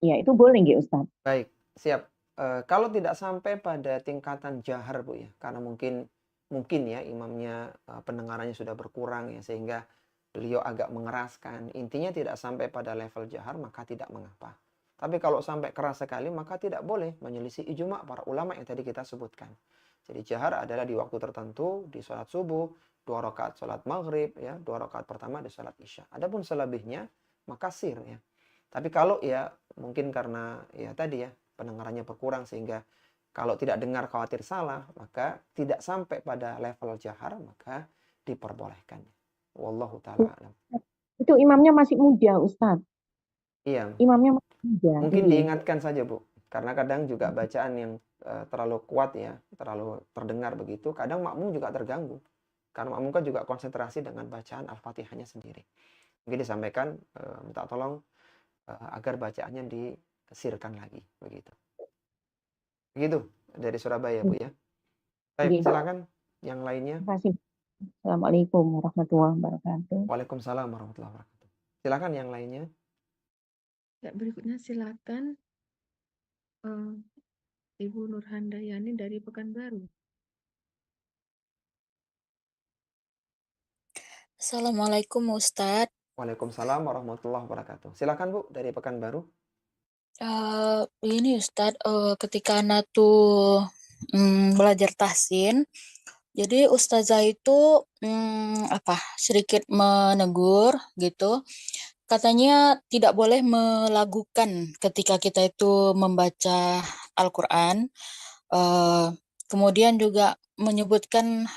ya itu boleh nggak Ustaz? Baik, siap. Kalau tidak sampai pada tingkatan jahar Bu ya, karena mungkin ya imamnya pendengarannya sudah berkurang ya sehingga beliau agak mengeraskan. Intinya tidak sampai pada level jahar maka tidak mengapa. Tapi kalau sampai keras sekali maka tidak boleh menyelisih ijma para ulama yang tadi kita sebutkan. Jadi jahar adalah di waktu tertentu, di sholat subuh, 2 rakaat sholat maghrib ya, 2 rakaat pertama di sholat isya. Adapun selebihnya maka sir ya. Tapi kalau ya mungkin karena ya tadi ya pendengarannya berkurang sehingga kalau tidak dengar khawatir salah, maka tidak sampai pada level jahar, maka diperbolehkan. Wallahu ta'ala alam. Itu imamnya masih muda, Ustadz. Iya. Imamnya masih muda. Mungkin diingatkan saja, Bu. Karena kadang juga bacaan yang terlalu kuat ya, terlalu terdengar begitu, kadang makmum juga terganggu. Karena makmum kan juga konsentrasi dengan bacaan Al-Fatihahnya sendiri. Mungkin disampaikan, minta tolong agar bacaannya disirkan lagi. Begitu. Begitu dari Surabaya, Bu ya. Baik, silakan yang lainnya. Terima kasih. Assalamualaikum warahmatullahi wabarakatuh. Waalaikumsalam warahmatullahi wabarakatuh. Silakan yang lainnya. Ya, berikutnya silakan Ibu Nurhandayani dari Pekanbaru. Assalamualaikum Ustadz. Waalaikumsalam warahmatullahi wabarakatuh. Silakan Bu dari Pekanbaru. Ini Ustadz, ketika anak tuh belajar tahsin, jadi ustazah itu sedikit menegur gitu. Katanya tidak boleh melagukan ketika kita itu membaca Al-Quran. Kemudian juga menyebutkan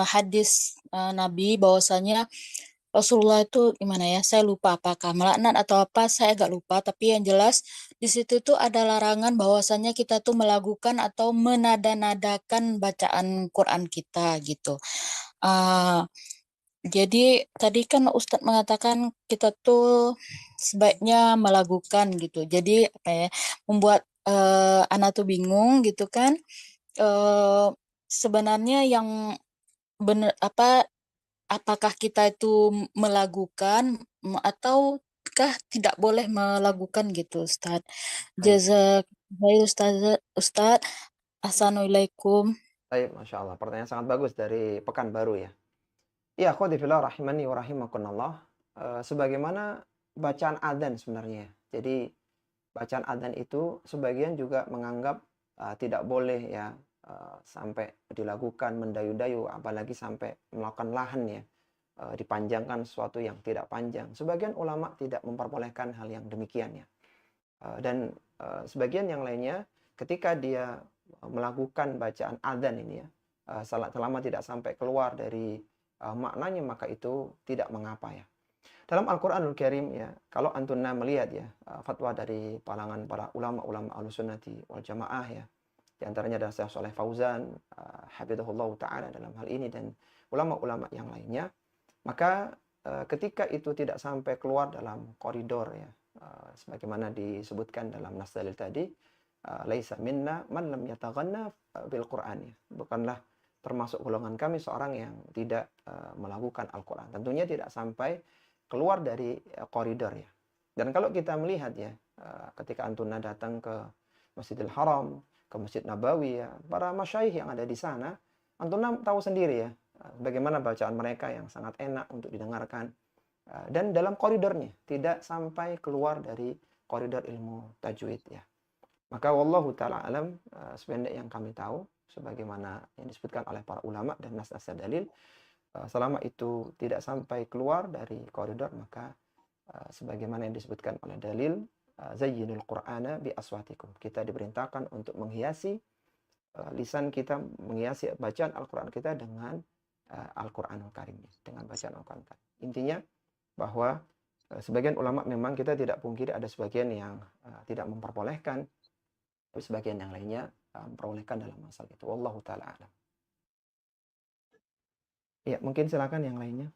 hadis Nabi bahwasanya Rasulullah itu gimana ya? Saya lupa apakah melaknat atau apa, saya agak lupa. Tapi yang jelas di situ tuh ada larangan bahwasanya kita tuh melakukan atau menada-nadakan bacaan Quran kita gitu. Jadi tadi kan Ustadz mengatakan kita tuh sebaiknya melakukan gitu. Jadi apa ya? Membuat ana tuh bingung gitu kan, sebenarnya yang bener apakah kita itu melakukan, ataukah tidak boleh melakukan gitu, Ustaz. Baik, Jazakallahu Ustaz. Assalamualaikum. baik, Masya Allah. Pertanyaan sangat bagus dari Pekanbaru ya. Iya, akhwati fillah rahimani wa rahimakumullah. Sebagaimana bacaan adzan sebenarnya. Jadi bacaan adzan itu sebagian juga menganggap tidak boleh ya sampai dilakukan mendayu-dayu, apalagi sampai melakukan lahan ya, dipanjangkan sesuatu yang tidak panjang. Sebagian ulama tidak memperbolehkan hal yang demikian ya. Dan sebagian yang lainnya ketika dia melakukan bacaan adzan ini ya, selama tidak sampai keluar dari maknanya, maka itu tidak mengapa ya. Dalam Al-Qur'anul Karim ya, kalau antunna melihat ya fatwa dari kalangan para ulama-ulama Ahlussunnati wal Jamaah ya, di antaranya adalah Syekh Shalih Fauzan, hafizahullah taala dalam hal ini, dan ulama-ulama yang lainnya, maka ketika itu tidak sampai keluar dalam koridor ya, sebagaimana disebutkan dalam nas dalil tadi, laisa minna man lam yataghanna bil Qur'an ya. Bukanlah termasuk golongan kami seorang yang tidak melakukan Al-Qur'an. Tentunya tidak sampai keluar dari koridor ya. Dan kalau kita melihat ya, ketika antuna datang ke Masjidil Haram, ke Masjid Nabawi ya, para masyayikh yang ada di sana, antuna tahu sendiri ya, bagaimana bacaan mereka yang sangat enak untuk didengarkan. Dan dalam koridornya, tidak sampai keluar dari koridor ilmu tajwid ya. Maka wallahu ta'ala alam, sependek yang kami tahu, sebagaimana yang disebutkan oleh para ulama dan nas-nas dalil, selama itu tidak sampai keluar dari koridor, maka sebagaimana yang disebutkan oleh dalil, zayyinul qur'ana bi aswatikum. Kita diperintahkan untuk menghiasi lisan kita, menghiasi bacaan Al-Qur'an kita dengan Al-Qur'anul Karim, dengan bacaan Al-Qur'an Karim. Intinya bahwa sebagian ulama memang kita tidak pungkiri ada sebagian yang tidak memperbolehkan, tapi sebagian yang lainnya memperbolehkan dalam masalah itu. Wallahu ta'ala alam. Ya, mungkin silakan yang lainnya.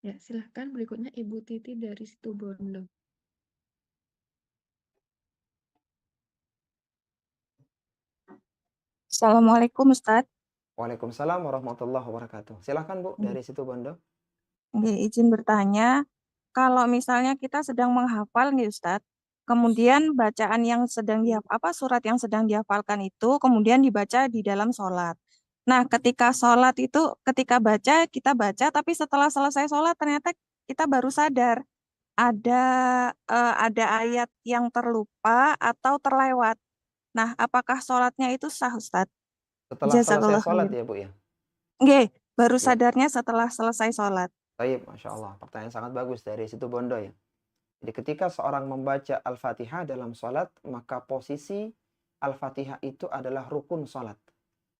Ya, silahkan berikutnya Ibu Titi dari Situbondo. Assalamualaikum Ustadz. Waalaikumsalam warahmatullahi wabarakatuh. Silakan Bu dari Situbondo. Izin bertanya, kalau misalnya kita sedang menghafal nih Ustadz, kemudian bacaan yang sedang surat yang sedang dihafalkan itu kemudian dibaca di dalam sholat. Nah, ketika sholat itu, ketika kita baca, tapi setelah selesai sholat ternyata kita baru sadar ada ada ayat yang terlupa atau terlewat. Nah, apakah sholatnya itu sah Ustadz? Setelah selesai Jazakallah sholat khair. ya Bu ya? Nggih, baru Ya, sadarnya setelah selesai sholat. baik, Masya Allah. Pertanyaan sangat bagus dari Situbondo ya. Jadi ketika seorang membaca Al-Fatihah dalam sholat, maka posisi Al-Fatihah itu adalah rukun sholat.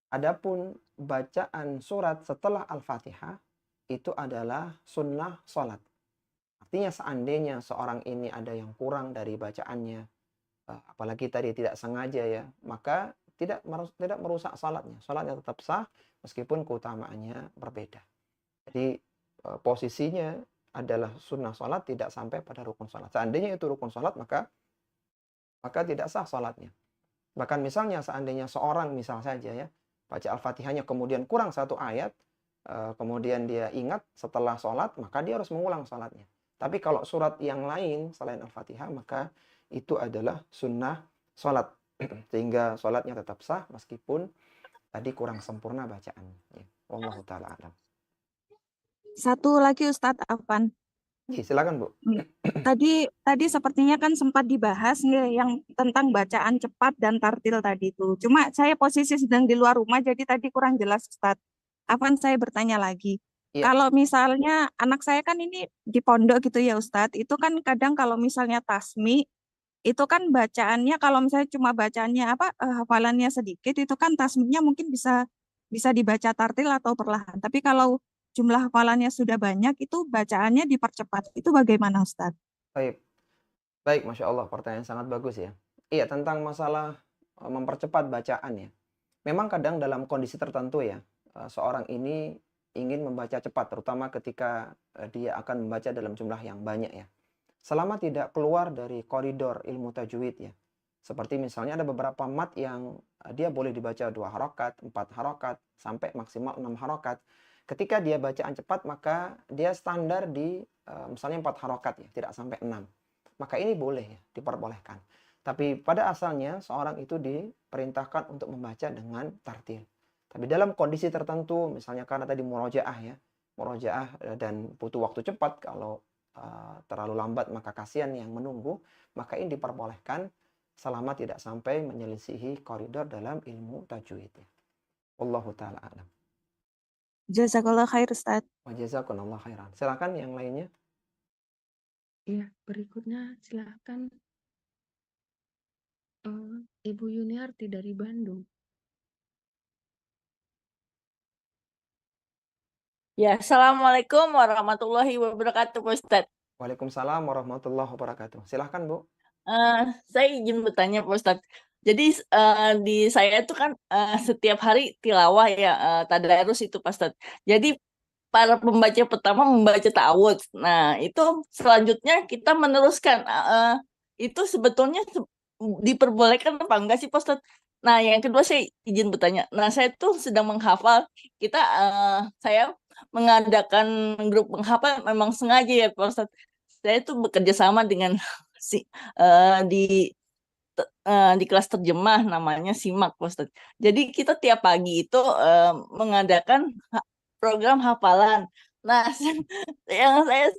Adapun bacaan surat setelah Al-Fatihah itu adalah sunnah sholat. Artinya seandainya seorang ini ada yang kurang dari bacaannya, apalagi tadi tidak sengaja ya, maka tidak merusak sholatnya. Sholatnya tetap sah meskipun keutamaannya berbeda. Jadi posisinya adalah sunnah sholat, tidak sampai pada rukun sholat. Seandainya itu rukun sholat, maka tidak sah sholatnya. Bahkan misalnya seandainya seorang misal saja ya, baca Al-Fatihahnya kemudian kurang satu ayat, kemudian dia ingat setelah sholat, maka dia harus mengulang sholatnya. Tapi kalau surat yang lain selain Al-Fatihah, maka itu adalah sunnah sholat. Sehingga sholatnya tetap sah meskipun tadi kurang sempurna bacaannya. Ya. Wallahu ta'ala alam. Satu lagi Ustadz Afan. Ya, silakan Bu. Tadi sepertinya kan sempat dibahas nih yang tentang bacaan cepat dan tartil tadi itu. Cuma saya posisi sedang di luar rumah jadi tadi kurang jelas Ustadz. Afan, saya bertanya lagi. Iya. Kalau misalnya anak saya kan ini di pondok gitu ya Ustadz, itu kan kadang kalau misalnya tasmi itu kan bacaannya kalau misalnya cuma bacaannya hafalannya sedikit itu kan tasminya mungkin bisa dibaca tartil atau perlahan. Tapi kalau jumlah hafalannya sudah banyak itu bacaannya dipercepat. Itu bagaimana Ustadz? Baik. Baik, Masya Allah. Pertanyaan sangat bagus ya. Iya, tentang masalah mempercepat bacaan ya. Memang kadang dalam kondisi tertentu ya, seorang ini ingin membaca cepat, terutama ketika dia akan membaca dalam jumlah yang banyak ya. Selama tidak keluar dari koridor ilmu tajwid ya, Seperti misalnya ada beberapa mat yang dia boleh dibaca 2 harokat, 4 harokat, sampai maksimal 6 harokat. Ketika dia bacaan cepat, maka dia standar di misalnya 4 harokat ya, tidak sampai 6. Maka ini boleh ya, diperbolehkan. Tapi pada asalnya seorang itu diperintahkan untuk membaca dengan tartil. Tapi dalam kondisi tertentu, misalnya karena tadi murojaah ya, murojaah dan butuh waktu cepat, kalau terlalu lambat maka kasihan yang menunggu, maka ini diperbolehkan selama tidak sampai menyelisihi koridor dalam ilmu tajwid. Wallahu ta'ala a'lam. Jazakallah khair Ustaz. Wa jazakumullah khairan. Silakan yang lainnya. Ya, berikutnya silakan Ibu Yuniarti dari Bandung. Ya, Assalamualaikum warahmatullahi wabarakatuh, Pak Ustadz. Waalaikumsalam warahmatullahi wabarakatuh. Silahkan, Bu. Saya izin bertanya, Pak Ustadz. Jadi di saya itu kan setiap hari tilawah ya, tadarus itu, Pak Ustadz. Jadi para pembaca pertama membaca ta'awudz. Nah, itu selanjutnya kita meneruskan. Itu sebetulnya diperbolehkan apa enggak sih, Pak Ustadz? Nah, yang kedua saya izin bertanya. Nah, saya tuh sedang menghafal. Saya mengadakan grup menghafal memang sengaja ya, Pak Ustadz. Saya tuh bekerja sama dengan di kelas terjemah namanya SIMAK, Pak Ustadz. Jadi kita tiap pagi itu mengadakan program hafalan. Nah, yang saya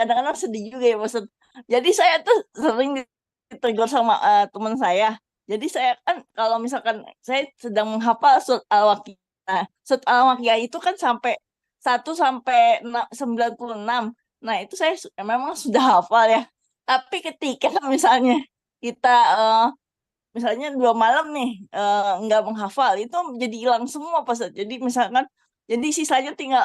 kadang-kadang sedih juga ya, Pak Ustadz. Jadi saya tuh sering ditegur sama teman saya. Jadi saya kan kalau misalkan saya sedang menghafal surat Al-Waqiah. Nah, surat Al-Waqiah itu kan sampai 1 sampai 96. Nah, itu saya memang sudah hafal ya. Tapi ketika misalnya kita misalnya 2 malam nih nggak menghafal, itu jadi hilang semua, Pak Ustadz. Jadi misalkan jadi sisanya tinggal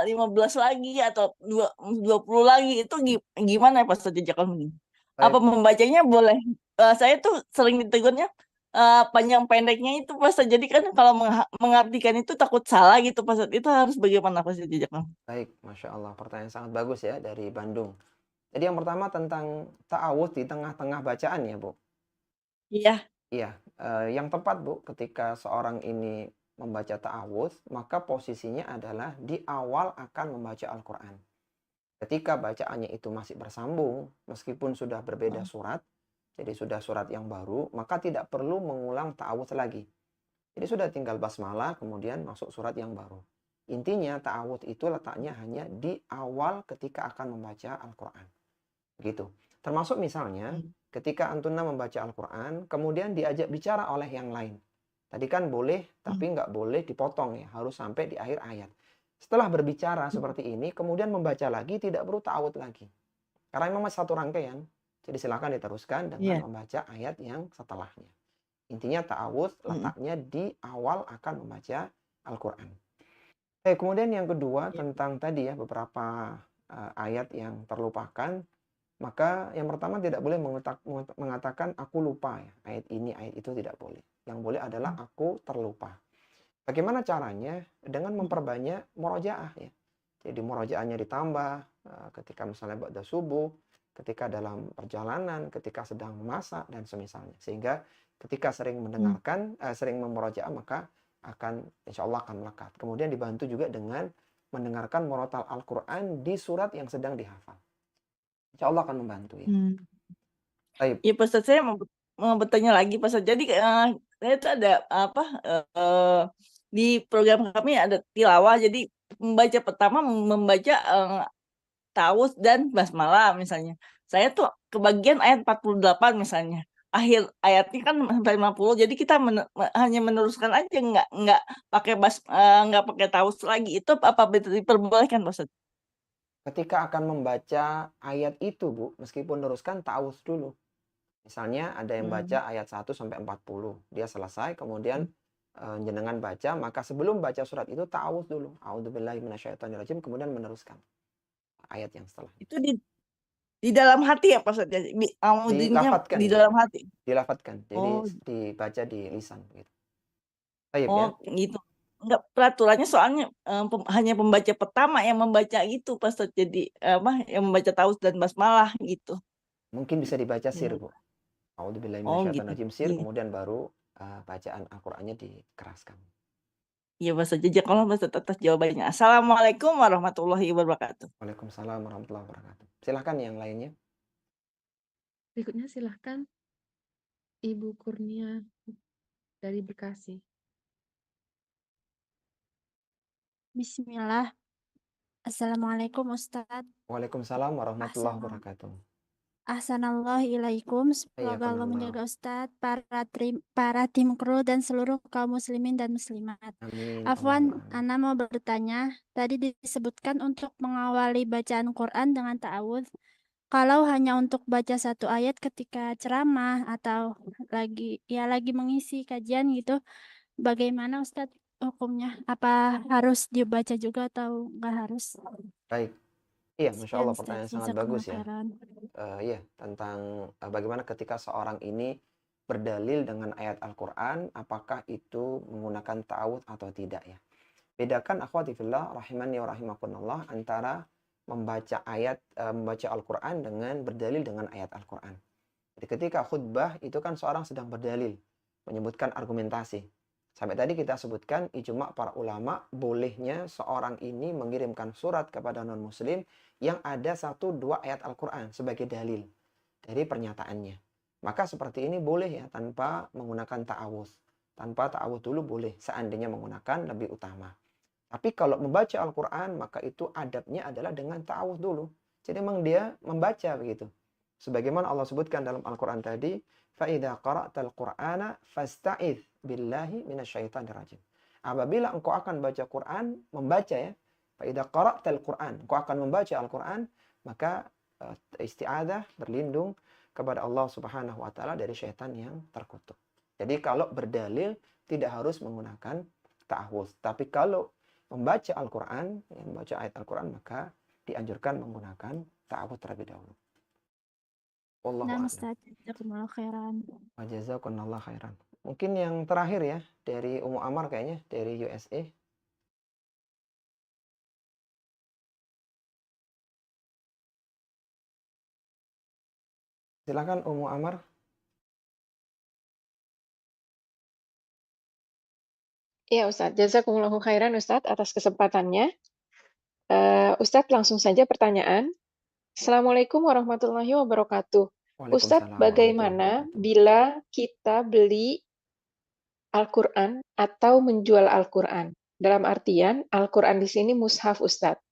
15 lagi atau 20 lagi, itu gimana ya Pak Ustadz jajakan begini? Apa Baik. membacanya boleh? Saya tuh sering ditegurnya panjang pendeknya itu Pak Ustadz. Jadi kan kalau mengartikan itu takut salah gitu Pak Ustadz. Itu harus bagaimana Pak Ustadz jajakan? Baik, Masya Allah. Pertanyaan sangat bagus ya dari Bandung. Jadi yang pertama tentang ta'awudz di tengah-tengah bacaan ya, Bu. Iya. Iya, yang tepat, Bu, ketika seorang ini membaca ta'awudz, maka posisinya adalah di awal akan membaca Al-Quran. Ketika bacaannya itu masih bersambung, meskipun sudah berbeda surat, jadi sudah surat yang baru, maka tidak perlu mengulang ta'awudz lagi. Jadi sudah tinggal basmalah, kemudian masuk surat yang baru. Intinya ta'awudz itu letaknya hanya di awal ketika akan membaca Al-Quran. Begitu. Termasuk misalnya ketika antuna membaca Al-Quran, kemudian diajak bicara oleh yang lain. Tadi kan boleh, tapi nggak boleh dipotong ya, harus sampai di akhir ayat. Setelah berbicara seperti ini, kemudian membaca lagi, tidak perlu ta'awudz lagi. Karena memang satu rangkaian. Jadi silakan diteruskan dengan membaca ayat yang setelahnya. Intinya ta'awudz letaknya di awal akan membaca Al-Quran. Kemudian yang kedua tentang tadi ya beberapa ayat yang terlupakan. Maka yang pertama tidak boleh mengatakan aku lupa ya. Ayat ini, ayat itu tidak boleh. Yang boleh adalah aku terlupa. Bagaimana caranya? Dengan memperbanyak murojaah ya. Jadi murojaahnya ditambah ketika misalnya ba'da subuh, ketika dalam perjalanan, ketika sedang memasak dan semisalnya. Sehingga ketika sering mendengarkan, sering memurojaah maka akan insya Allah akan melekat. Kemudian dibantu juga dengan mendengarkan murotal Al-Quran di surat yang sedang dihafal. Insya Allah akan membantu ya. Baik. Iya Pak Ustadz, saya mau bertanya lagi Pak Ustadz. Jadi saya tuh ada di program kami ada tilawah. Jadi membaca pertama membaca ta'awudz dan basmalah misalnya. Saya tuh kebagian ayat 48 misalnya. Akhir ayatnya kan sampai 50. Jadi kita hanya meneruskan aja, nggak pakai nggak pakai ta'awudz lagi. Itu apa diperbolehkan Pak Ustadz? Ketika akan membaca ayat itu, Bu, meskipun meneruskan ta'awudz dulu. Misalnya ada yang baca ayat 1 sampai 40. Dia selesai, kemudian jenengan baca, maka sebelum baca surat itu ta'awudz dulu. A'udzubillahi minasyaitonirrajim, kemudian meneruskan ayat yang setelah. Itu di dalam hati ya Pak Ustadz? Dilafatkan. Di dalam hati. Dilafatkan. Jadi dibaca di lisan gitu. Baik ya. Gitu. Enggak, peraturannya soalnya hanya pembaca pertama yang membaca itu Pak Ustadz. Jadi yang membaca ta'awudz dan basmalah gitu. Mungkin bisa dibaca sir, Bu. A'udzubillahi Oh gitu. minasyaitonirrajim sir, Iya. kemudian baru bacaan Al-Qur'annya dikeraskan. Iya bahasa jazakallah Ustaz atas jawabannya. Assalamualaikum warahmatullahi wabarakatuh. Waalaikumsalam warahmatullahi wabarakatuh. Silahkan yang lainnya. Berikutnya silahkan Ibu Kurnia dari Bekasi. Bismillah. Assalamualaikum Ustadz. Waalaikumsalam warahmatullahi wabarakatuh. Ahsanallahu ilaikum. Semoga Allah menjaga Ustadz, para tim kru dan seluruh kaum muslimin dan muslimat. Amin. Afwan, Allahumma amin. Ana mau bertanya. Tadi disebutkan untuk mengawali bacaan Quran dengan ta'awudz. Kalau hanya untuk baca satu ayat ketika ceramah atau lagi mengisi kajian gitu, bagaimana Ustadz hukumnya? Apa harus dibaca juga atau nggak harus? Baik. Iya, Masya Sekian Allah, Ustadz, pertanyaan sangat jazakumullah bagus ya. khairan. Iya, tentang bagaimana ketika seorang ini berdalil dengan ayat Al-Quran, apakah itu menggunakan ta'awudz atau tidak ya. Bedakan akhwati fillah rahimani wa rahimakumullah antara membaca Al-Quran dengan berdalil dengan ayat Al-Quran. Jadi ketika khutbah itu kan seorang sedang berdalil, menyebutkan argumentasi. Sampai tadi kita sebutkan ijma' para ulama bolehnya seorang ini mengirimkan surat kepada non-muslim yang ada 1-2 ayat Al-Quran sebagai dalil dari pernyataannya. Maka seperti ini boleh ya tanpa menggunakan ta'awudz. Tanpa ta'awudz dulu boleh, seandainya menggunakan lebih utama. Tapi kalau membaca Al-Quran maka itu adabnya adalah dengan ta'awudz dulu. Jadi memang dia membaca begitu. Sebagaimana Allah sebutkan dalam Al-Quran tadi, فَإِذَا قَرَأْتَ الْقُرْآنَ فَاسْتَعِذْ بِاللَّهِ مِنَ الشَّيْطَانِ الرَّجِيمِ. Apabila engkau akan baca Quran, membaca ya, فَإِذَا قَرَأْتَ الْقُرْآنَ, engkau akan membaca Al-Quran, maka isti'adzah, berlindung kepada Allah Subhanahu wa taala dari syaitan yang terkutuk. Jadi kalau berdalil tidak harus menggunakan ta'awudz, tapi kalau membaca Al-Quran, membaca ayat Al-Quran, maka dianjurkan menggunakan ta'awudz terlebih dahulu. Wallahu a'lam. Ustaz, jazakumullah khairan. Wa jazakumullah khairan. Mungkin yang terakhir ya, dari Ummu Amar kayaknya, dari USA. Silakan Ummu Amar. Ya Ustadz, jazakumullahu khairan Ustadz atas kesempatannya. Ustadz langsung saja pertanyaan. Assalamualaikum warahmatullahi wabarakatuh. Ustadz, Waalaikumsalam bagaimana warahmatullahi wabarakatuh. bila kita beli Al-Quran atau menjual Al-Quran? Dalam artian, Al-Quran di sini mushaf Ustadz.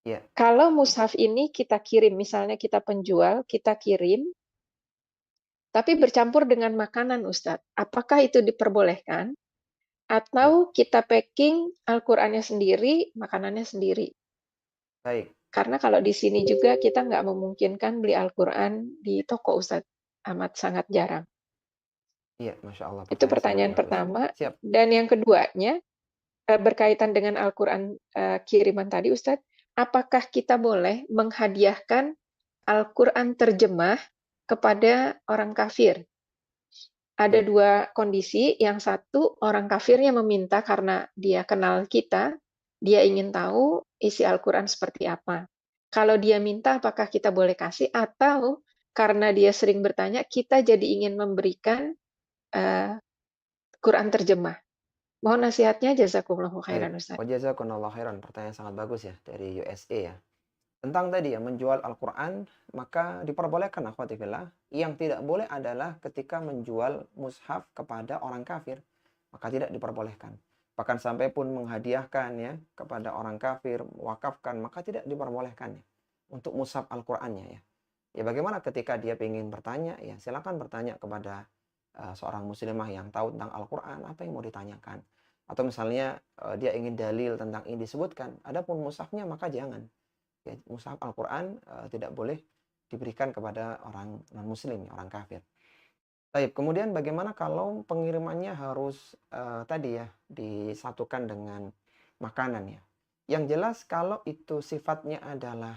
Ya. Kalau mushaf ini kita kirim, misalnya kita penjual, kita kirim, tapi bercampur dengan makanan Ustadz. Apakah itu diperbolehkan? Atau kita packing Al-Qur'annya sendiri, makanannya sendiri. Baik. Karena kalau di sini juga kita nggak memungkinkan beli Al-Qur'an di toko, Ustadz. Amat sangat jarang. Iya, Masya Allah. Itu pertanyaan sangat bagus. pertama. Siap. Dan yang keduanya, berkaitan dengan Al-Qur'an kiriman tadi, Ustadz, apakah kita boleh menghadiahkan Al-Qur'an terjemah kepada orang kafir? Ada dua kondisi. Yang satu, orang kafirnya meminta karena dia kenal kita, dia ingin tahu isi Al-Quran seperti apa. Kalau dia minta, apakah kita boleh kasih? Atau karena dia sering bertanya, kita jadi ingin memberikan Quran terjemah. Mohon nasihatnya, jazakumullahu khairan, Ustaz. Jazakumullah khairan. Pertanyaan sangat bagus ya, dari USA ya. Tentang tadi ya, menjual Al-Quran, maka diperbolehkan akhwati fillah. Yang tidak boleh adalah ketika menjual mushaf kepada orang kafir, maka tidak diperbolehkan. Bahkan sampai pun menghadiahkan ya kepada orang kafir, wakafkan, maka tidak diperbolehkan ya untuk mushaf Al-Qurannya ya. Ya bagaimana ketika dia ingin bertanya, ya silakan bertanya kepada seorang muslimah yang tahu tentang Al-Quran, apa yang mau ditanyakan. Atau misalnya dia ingin dalil tentang ini disebutkan, adapun mushafnya maka jangan. Ya, mushaf Al-Quran tidak boleh diberikan kepada orang non-muslim, orang kafir. Baik, kemudian bagaimana kalau pengirimannya harus tadi ya disatukan dengan makanan ya. Yang jelas kalau itu sifatnya adalah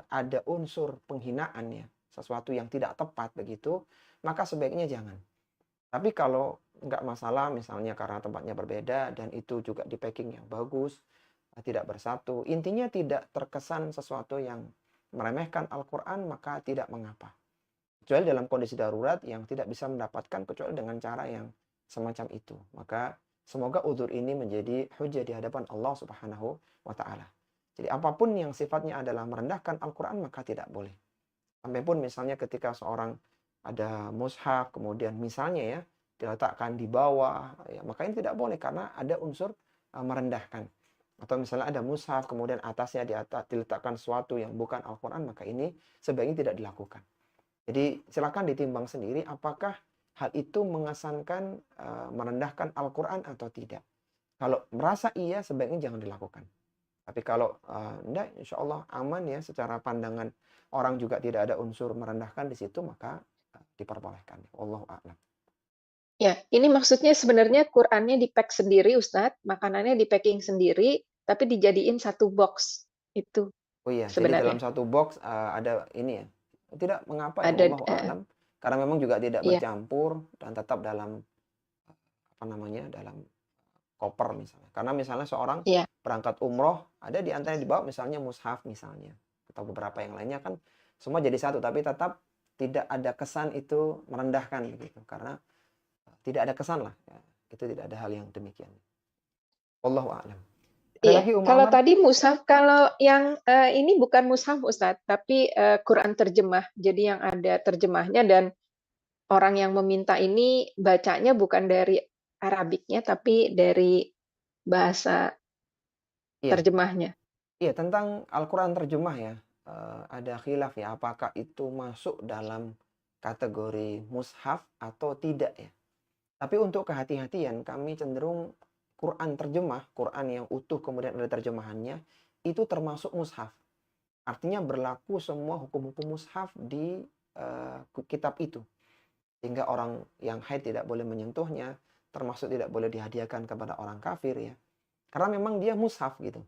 ada unsur penghinaan ya, sesuatu yang tidak tepat begitu, maka sebaiknya jangan. Tapi kalau nggak masalah, misalnya karena tempatnya berbeda dan itu juga di packing yang bagus, tidak bersatu, intinya tidak terkesan sesuatu yang meremehkan Al-Quran, maka tidak mengapa. kecuali dalam kondisi darurat yang tidak bisa mendapatkan kecuali dengan cara yang semacam itu. Maka semoga uzur ini menjadi hujah di hadapan Allah Subhanahu wa taala. Jadi apapun yang sifatnya adalah merendahkan Al-Qur'an maka tidak boleh. Sampai pun misalnya ketika seorang ada mushaf kemudian misalnya ya diletakkan di bawah, ya, maka ini tidak boleh karena ada unsur merendahkan. Atau misalnya ada mushaf kemudian atasnya diletakkan sesuatu yang bukan Al-Qur'an, maka ini sebaiknya tidak dilakukan. Jadi silakan ditimbang sendiri apakah hal itu mengesankan merendahkan Al-Qur'an atau tidak. Kalau merasa iya sebaiknya jangan dilakukan. Tapi kalau enggak, insya Allah aman ya secara pandangan orang juga tidak ada unsur merendahkan di situ, maka diperbolehkan. Wallahu a'lam. Ya, ini maksudnya sebenarnya Qur'annya di-pack sendiri Ustadz, makanannya di-packing sendiri, tapi dijadiin satu box. Itu Oh iya, jadi sebenarnya. dalam satu box ada ini ya. Tidak mengapa ya, Ada, wallahu a'lam. Karena memang juga tidak iya. bercampur dan tetap dalam apa namanya, dalam koper misalnya. Karena misalnya seorang Iya. berangkat umroh, ada di antara yang dibawa misalnya mushaf misalnya, atau beberapa yang lainnya kan semua jadi satu, tapi tetap tidak ada kesan itu merendahkan gitu. Karena tidak ada kesan lah. Ya. Itu tidak ada hal yang demikian. Wallahu a'lam. Ada Iya, lagi kalau Umar? tadi mushaf, kalau yang ini bukan mushaf Ustadz, tapi Quran terjemah. Jadi yang ada terjemahnya dan orang yang meminta ini bacanya bukan dari Arabiknya, tapi dari bahasa Iya. terjemahnya. Iya, tentang Al-Quran terjemah ya, ada khilaf ya, apakah itu masuk dalam kategori mushaf atau tidak ya. Tapi untuk kehati-hatian, kami cenderung Quran terjemah, Quran yang utuh kemudian ada terjemahannya, itu termasuk mushaf. Artinya berlaku semua hukum-hukum mushaf di kitab itu. Sehingga orang yang haid tidak boleh menyentuhnya, termasuk tidak boleh dihadiahkan kepada orang kafir ya. Karena memang dia mushaf gitu.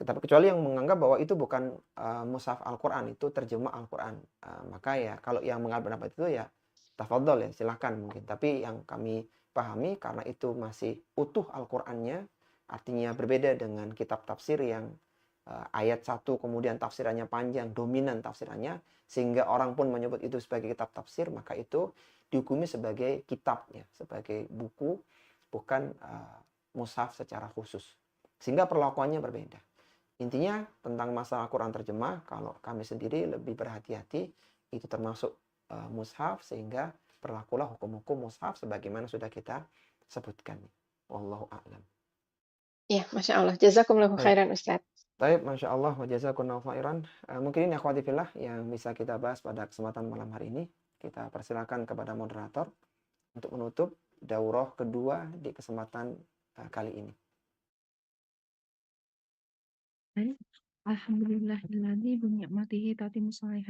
Tapi kecuali yang menganggap bahwa itu bukan mushaf Al-Quran, itu terjemah Al-Quran. Maka ya kalau yang menganggap pendapat itu ya tafadhol ya, silahkan mungkin. Tapi yang kami pahami karena itu masih utuh Al-Qurannya, artinya berbeda dengan kitab tafsir yang ayat satu kemudian tafsirannya panjang, dominan tafsirannya, sehingga orang pun menyebut itu sebagai kitab tafsir, maka itu dihukumi sebagai kitabnya, sebagai buku, bukan mushaf secara khusus. Sehingga perlakuannya berbeda. Intinya tentang masalah Quran terjemah, kalau kami sendiri lebih berhati-hati, itu termasuk mushaf, sehingga berlakulah hukum-hukum mushaf sebagaimana sudah kita sebutkan. Wallahu a'lam. Ya, Masya Allah. Jazakumullahu khairan Ustadz. Baik, Masya Allah, wa jazakumullahu khairan. Mungkin ini akhwati fillah yang bisa kita bahas pada kesempatan malam hari ini. Kita persilakan kepada moderator untuk menutup daurah kedua di kesempatan kali ini. Alhamdulillahilladzi bi ni'matihi tatimmu shalihat.